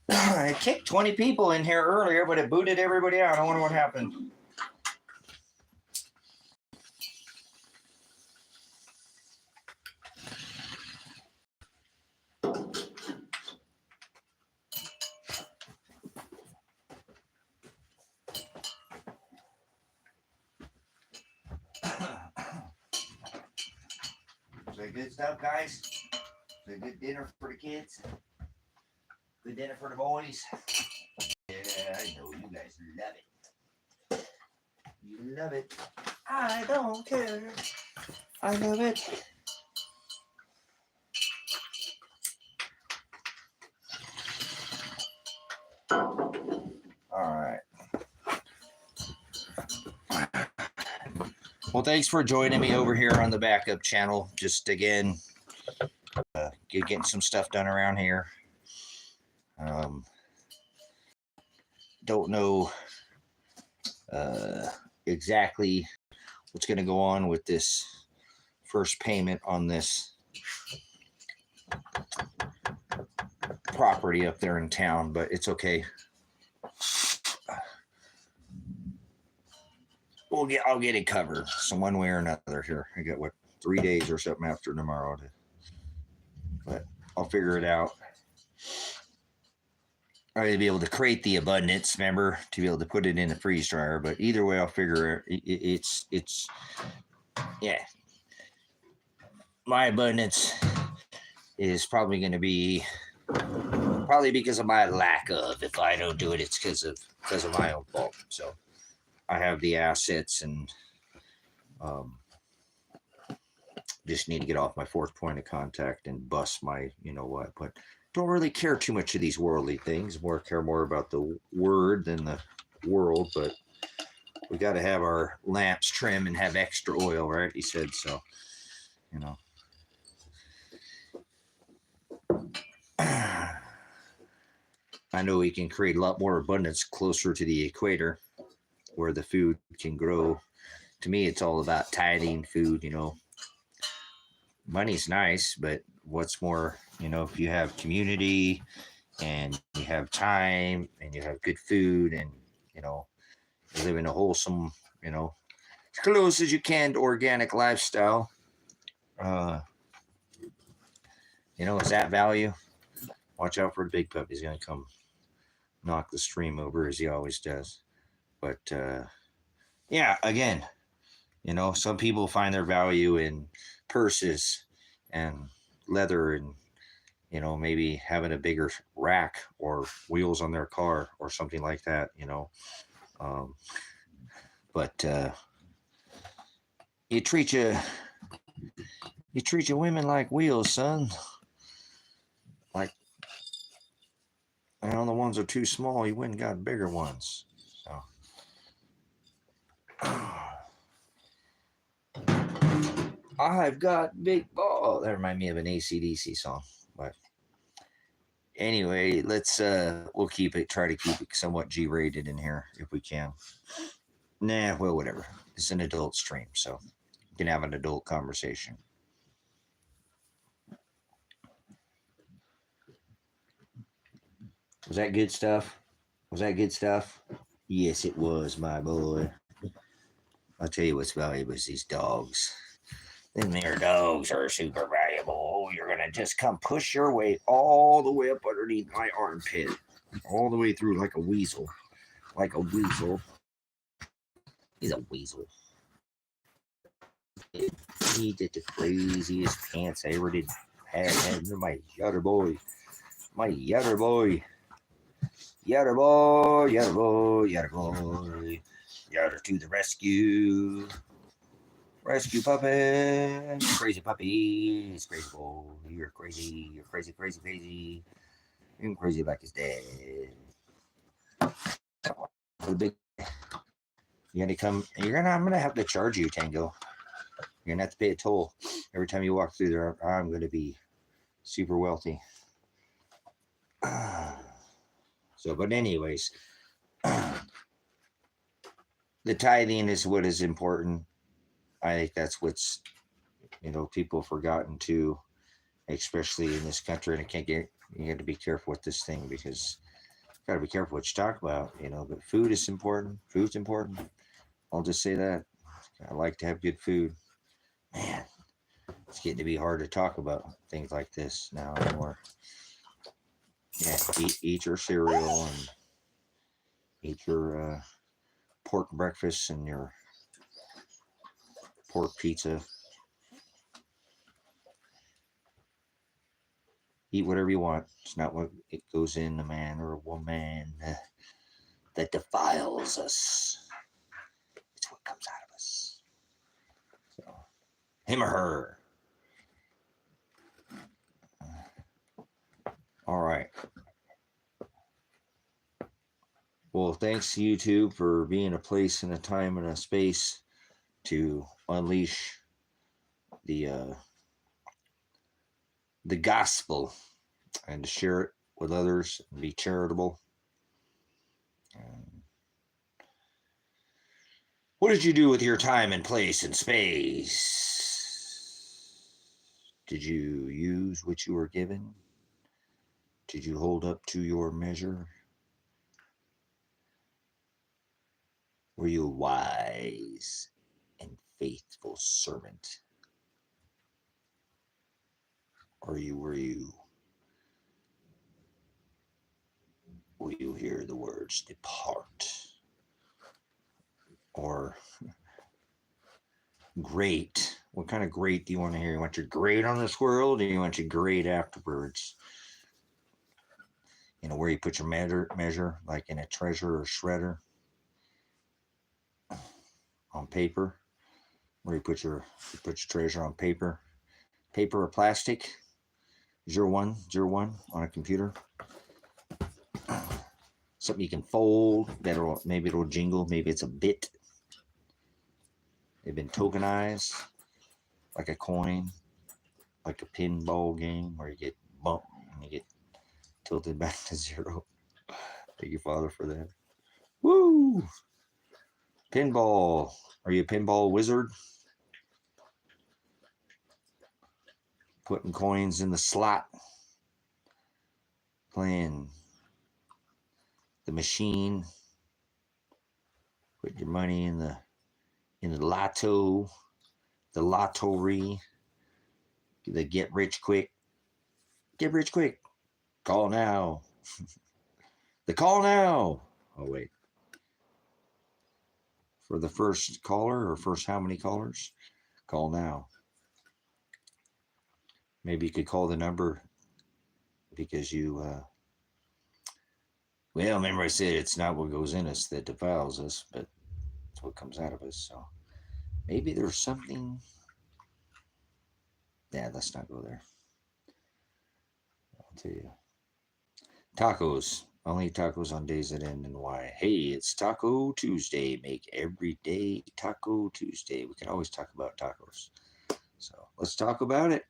I kicked 20 people in here earlier, but it booted everybody out. I wonder what happened. Is that good stuff, guys? Is that good dinner for the kids? Good dinner for the boys? Yeah, I know you guys love it. You love it. I don't care. I love it. All right. Well, thanks for joining me over here on the backup channel. Just again, getting some stuff done around here. Don't know exactly what's going to go on with this first payment on this property up there in town, but it's okay. I'll get it covered. So one way or another here. I got 3 days or something after tomorrow but I'll figure it out. I to be able to create the abundance, remember, to be able to put it in the freeze dryer. But either way, I'll figure it's yeah. My abundance is probably going to be because of my lack of. If I don't do it, it's because of my own fault. So I have the assets and just need to get off my fourth point of contact and bust my what, but don't really care too much of these worldly things. Care more about the word than the world. But we got to have our lamps trim and have extra oil, right? He said so. I know we can create a lot more abundance closer to the equator, where the food can grow. To me, it's all about tithing food. Money's nice, but what's more, if you have community and you have time and you have good food and, you live in a wholesome, as close as you can to organic lifestyle, is that value? Watch out for the big pup. He's going to come knock the stream over as he always does. But, yeah, again, You know, some people find their value in purses and leather and, you know, maybe having a bigger rack or wheels on their car or something like that, you know. But you treat your women like wheels, son. Like, you know, the ones are too small. You went and got bigger ones. So. I've got big ball. That reminds me of an AC/DC song. But anyway, let's we'll try to keep it somewhat G-rated in here if we can. Nah, well, whatever. It's an adult stream, so you can have an adult conversation. Was that good stuff? Was that good stuff? Yes, it was, my boy. I'll tell you what's valuable is these dogs. Them there dogs are super valuable. You're going to just come push your way all the way up underneath my armpit. All the way through like a weasel. Like a weasel. He's a weasel. He did the craziest pants I ever did have. My yatter boy. My yatter boy. Yatter boy. Yatter boy. Yatter boy. Yatter to the rescue. Rescue puppy. Crazy puppy. It's crazy boy. You're crazy. You're crazy, crazy, crazy. You're crazy like his dad. The big. You're gonna come. I'm gonna have to charge you, Tango. You're gonna have to pay a toll every time you walk through there. I'm gonna be super wealthy. So, but anyways, the tithing is what is important. I think that's what's, you know, people have forgotten too, especially in this country. And you got to be careful with this thing because you got to be careful what you talk about, you know. But food is important. Food's important. I'll just say that. I like to have good food. Man, it's getting to be hard to talk about things like this now anymore. Yeah, eat your cereal and eat your pork breakfast and your pork pizza. Eat whatever you want. It's not what it goes in a man or a woman that defiles us. It's what comes out of us. So, him or her. All right. Well, thanks to YouTube for being a place and a time and a space to unleash the gospel and to share it with others and be charitable. What did you do with your time and place and space? Did you use what you were given? Did you hold up to your measure? Were you a wise and faithful servant? Or will you hear the words depart? Or great? What kind of great do you want to hear? You want your great on this world, or you want your great afterwards? You know, where you put your measure, like in a treasure or shredder on paper, where you put your treasure on paper or plastic. Zero one on a computer. Something you can fold. Maybe it'll jingle. Maybe it's a bit. They've been tokenized like a coin, like a pinball game where you get bumped and you get tilted back to zero. Thank you, Father, for that. Woo! Pinball. Are you a pinball wizard? Putting coins in the slot. Playing the machine. Put your money in the lotto. The lottery. The get rich quick. Get rich quick. Call now. The call now. Oh, wait. for the first caller or first how many callers? Call now. Maybe you could call the number because you, well, remember I said it's not what goes in us that defiles us, but it's what comes out of us. So maybe there's something. Yeah, let's not go there. I'll tell you. Tacos. Only tacos on days that end in Y. Hey, it's Taco Tuesday. Make every day Taco Tuesday. We can always talk about tacos. So let's talk about it.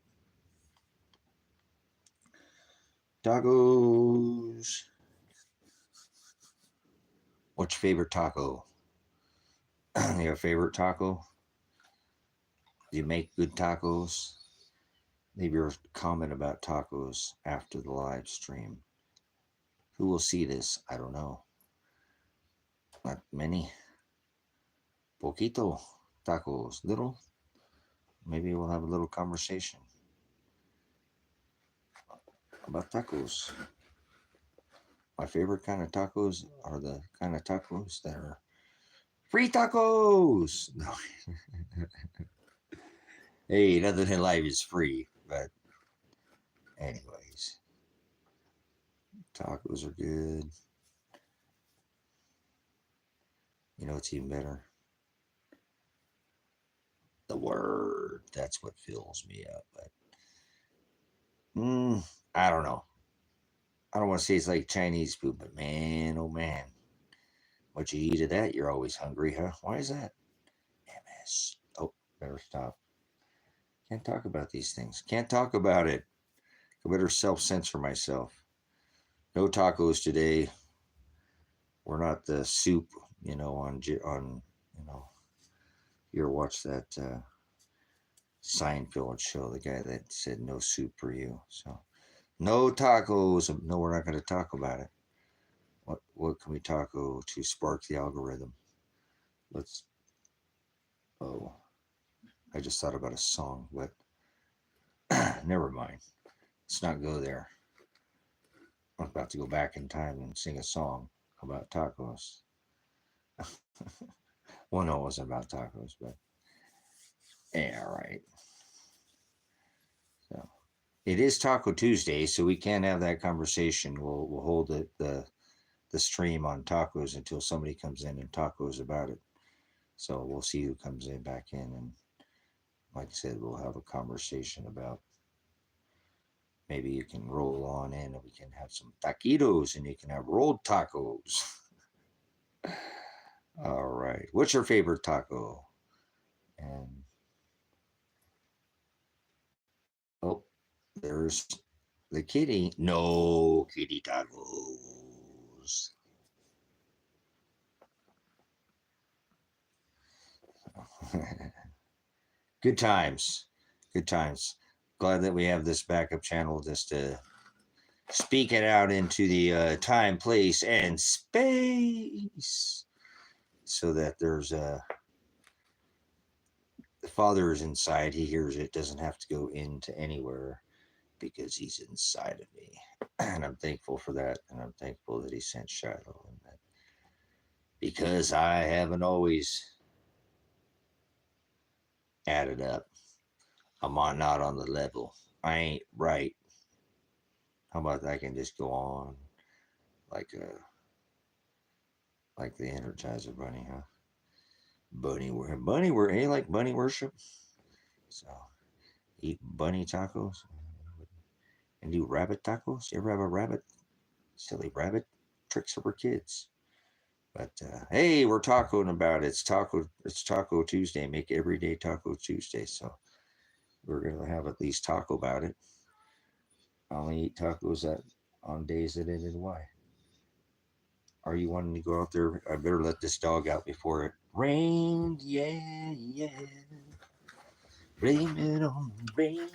Tacos. What's your favorite taco? Your favorite taco? Do you make good tacos? Leave your comment about tacos after the live stream. Who will see this? I don't know. Not many. Poquito tacos. Little. Maybe we'll have a little conversation about tacos. My favorite kind of tacos are the kind of tacos that are free tacos. No. Hey, nothing in life is free, but anyways, tacos are good. You know, it's even better. The word, that's what fills me up. But I don't know. I don't want to say it's like Chinese food, but man, oh man, what you eat of that, you're always hungry, huh? Why is that? MS. Oh, better stop. Can't talk about these things. Can't talk about it. I better self-censor myself. No tacos today. We're not the soup, on you ever watch that Seinfeld show, the guy that said no soup for you. So no tacos. No, we're not going to talk about it. What can we taco to spark the algorithm? I just thought about a song, but never mind. Let's not go there. I'm about to go back in time and sing a song about tacos. Well, no, it wasn't about tacos, but yeah, all right. So it is Taco Tuesday, so we can have that conversation. We'll hold the stream on tacos until somebody comes in and tacos about it. So we'll see who comes in back in, and like I said, we'll have a conversation about maybe you can roll on in and we can have some taquitos and you can have rolled tacos. All right. What's your favorite taco? And oh, there's the kitty. No kitty tacos. Good times. Good times. Glad that we have this backup channel just to speak it out into the time, place, and space so that there's the Father is inside. He hears it. Doesn't have to go into anywhere because he's inside of me. And I'm thankful for that. And I'm thankful that he sent Shiloh and that because I haven't always added up. I'm not on the level. I ain't right. How about I can just go on like the Energizer Bunny, huh? Bunny ain't like bunny worship. So eat bunny tacos and do rabbit tacos. You ever have a rabbit? Silly rabbit tricks for kids. But hey, we're talking about it. It's Taco Tuesday. Make every day Taco Tuesday. So we're gonna have at least talk about it. I only eat tacos on days that end in Y. Are you wanting to go out there? I better let this dog out before it rained. Yeah, yeah. Blame it on the rain.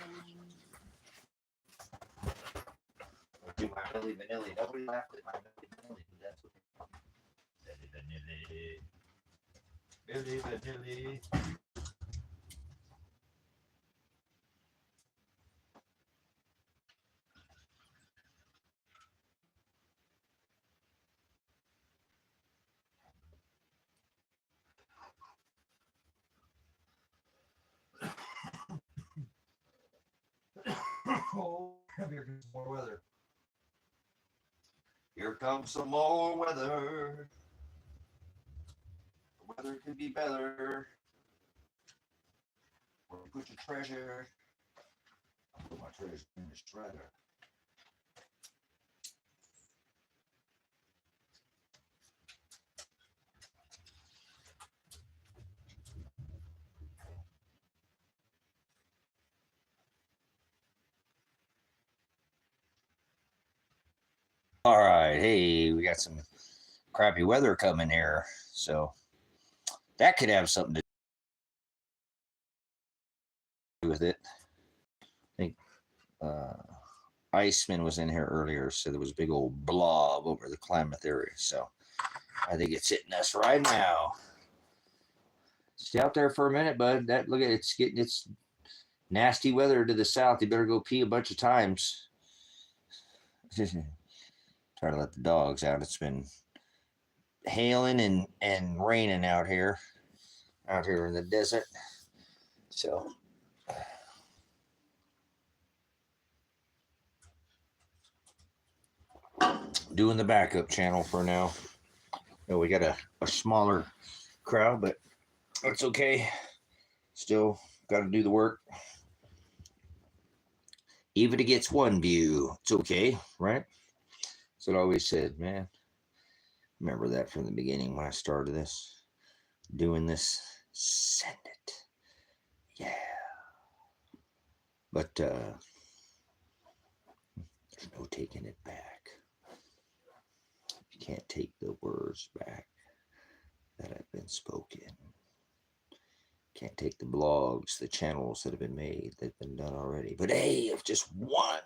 Do my Milli Vanilli. Nobody laughed at my Milli Vanilli. That's what Milli Vanilli. Oh, here comes more weather. Here comes some more weather. The weather could be better. Where you put your treasure? I'll put my treasure in the shredder. All right, hey, we got some crappy weather coming here, so that could have something to do with it. I think Iceman was in here earlier, so there was a big old blob over the Klamath area, so I think it's hitting us right now. Stay out there for a minute, bud. That look at it's getting its nasty weather to the south. You better go pee a bunch of times. Try to let the dogs out. It's been hailing and raining out here in the desert. So doing the backup channel for now. No, we got a smaller crowd, but that's okay. Still got to do the work. Even if it gets one view, it's okay, right? That's what I always said, man. Remember that from the beginning when I started this, doing this. Send it, yeah. But there's no taking it back. You can't take the words back that have been spoken. Can't take the blogs, the channels that have been made, that have been done already. But hey, if just one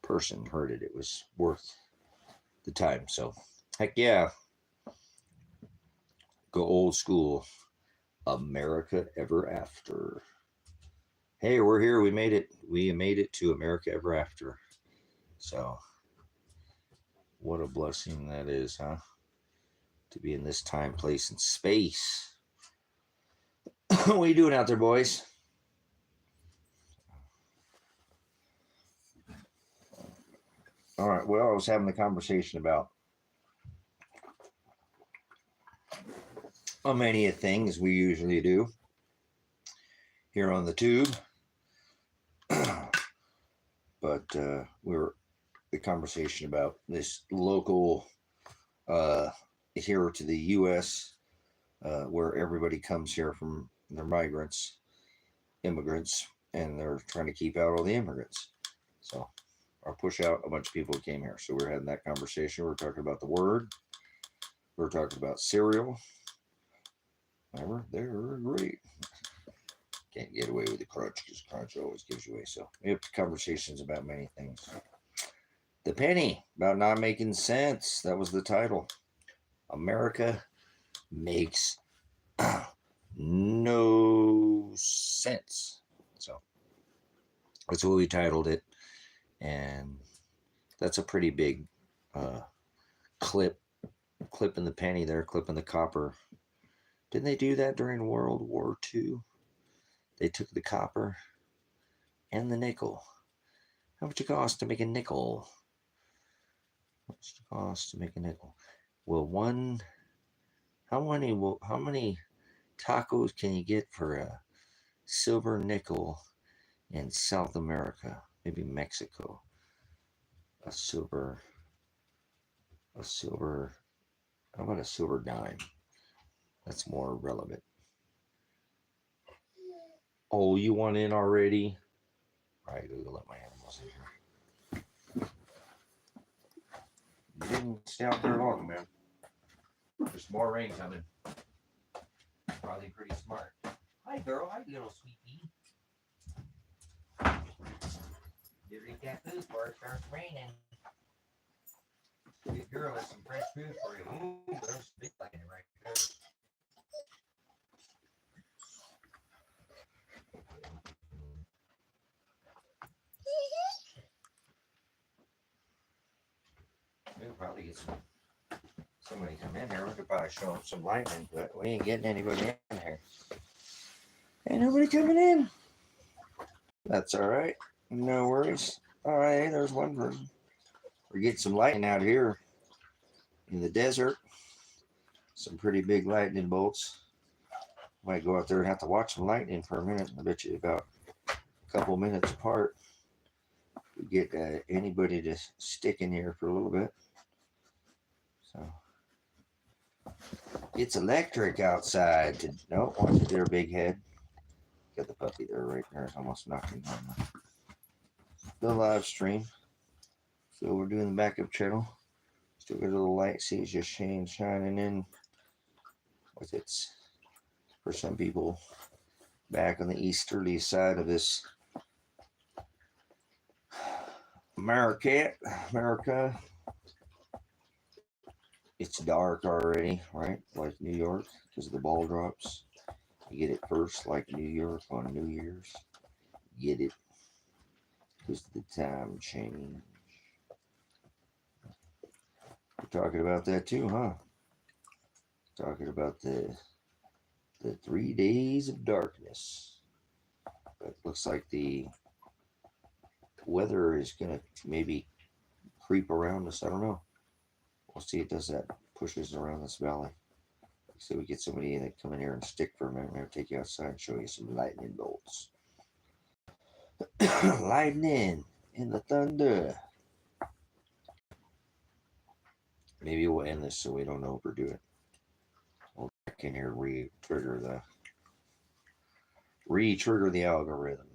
person heard it, it was worth the time. So heck yeah. Go old school. America Ever After. Hey, we're here. We made it. We made it to America Ever After. So what a blessing that is, huh? To be in this time, place, and space. What are you doing out there, boys? All right. Well, I was having a conversation about many things we usually do here on the tube. But we're the conversation about this local here to the U.S. Where everybody comes here from, they're migrants, immigrants, and they're trying to keep out all the immigrants. So, or push out a bunch of people who came here. So we're having that conversation. We're talking about the word. We're talking about cereal. Remember, they're great. Can't get away with the crunch because crunch always gives you away. So we have conversations about many things. The penny, about not making sense. That was the title. America makes no sense. So that's what we titled it. And that's a pretty big clipping the penny there, clipping the copper. Didn't they do that during World War II? They took the copper and the nickel. How much it cost to make a nickel? How much it cost to make a nickel? Well, how many tacos can you get for a silver nickel in South America? Maybe Mexico. A silver, how about a silver dime? That's more relevant. Oh, you want in already? All right, go let my animals in here. You didn't stay out there long, man. There's more rain coming. Probably pretty smart. Hi, girl. Hi, little sweet pea. You eat that food before it starts raining. Good girl has some fresh food for you. Ooh, there's big like it right there. We'll probably get somebody come in here. We could probably show them some lightning, but we ain't getting anybody in here. Ain't nobody coming in. That's all right. No worries. All right, there's one person. We're getting some lightning out here in the desert. Some pretty big lightning bolts. Might go out there and have to watch some lightning for a minute. I bet you about a couple minutes apart. We get anybody to stick in here for a little bit. So it's electric outside. No, watch it there, big head. Got the puppy there right there. It's almost knocking on the live stream. So we're doing the backup channel. Still got a little light. See, it's just shining in. With its, for some people, back on the easterly side of this America. It's dark already, right? Like New York, because of the ball drops. You get it first, like New York on New Year's. Get it, because of the time change. We're talking about that too, huh? Talking about the 3 days of darkness. But it looks like the weather is gonna maybe creep around us. I don't know. We'll see. It does that, pushes around this valley. So we get somebody that come in here and stick for a minute. Maybe take you outside and show you some lightning bolts. Lightning and the thunder. Maybe we'll end this so we don't overdo it. We'll back in here, re-trigger the algorithm.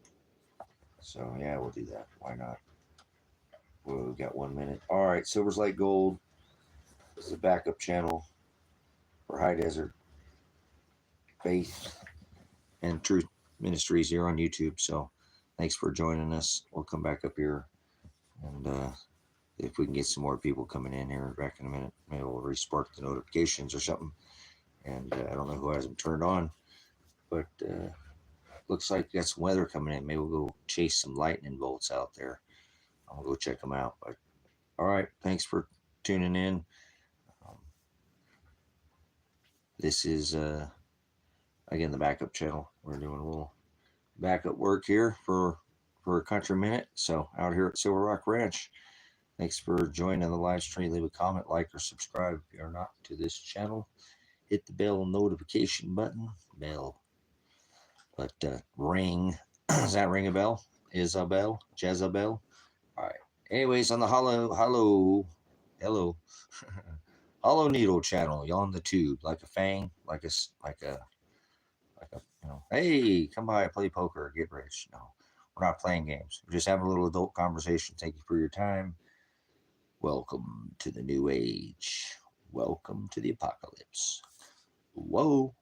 So yeah, we'll do that. Why not? Well, we've got 1 minute. All right, Silver's Light Gold. This is a backup channel for High Desert Faith and Truth Ministries here on YouTube. So thanks for joining us. We'll come back up here, and if we can get some more people coming in here back in a minute, maybe we'll re-spark the notifications or something. And I don't know who has them turned on, but looks like we got some weather coming in. Maybe we'll go chase some lightning bolts out there. I'll go check them out. But all right, thanks for tuning in. This is again the backup channel. We're doing a little backup work here for a country minute. So out here at Silver Rock Ranch. Thanks for joining the live stream. Leave a comment, like, or subscribe if you're not to this channel. Hit the bell notification button. Bell. But ring. Does that ring a bell? Isabel? Jezebel? All right. Anyways, on the hello hollow needle channel, you on the tube, like a fang, like a hey, come by, play poker, get rich. No, we're not playing games. We're just having a little adult conversation. Thank you for your time. Welcome to the new age. Welcome to the apocalypse. Whoa.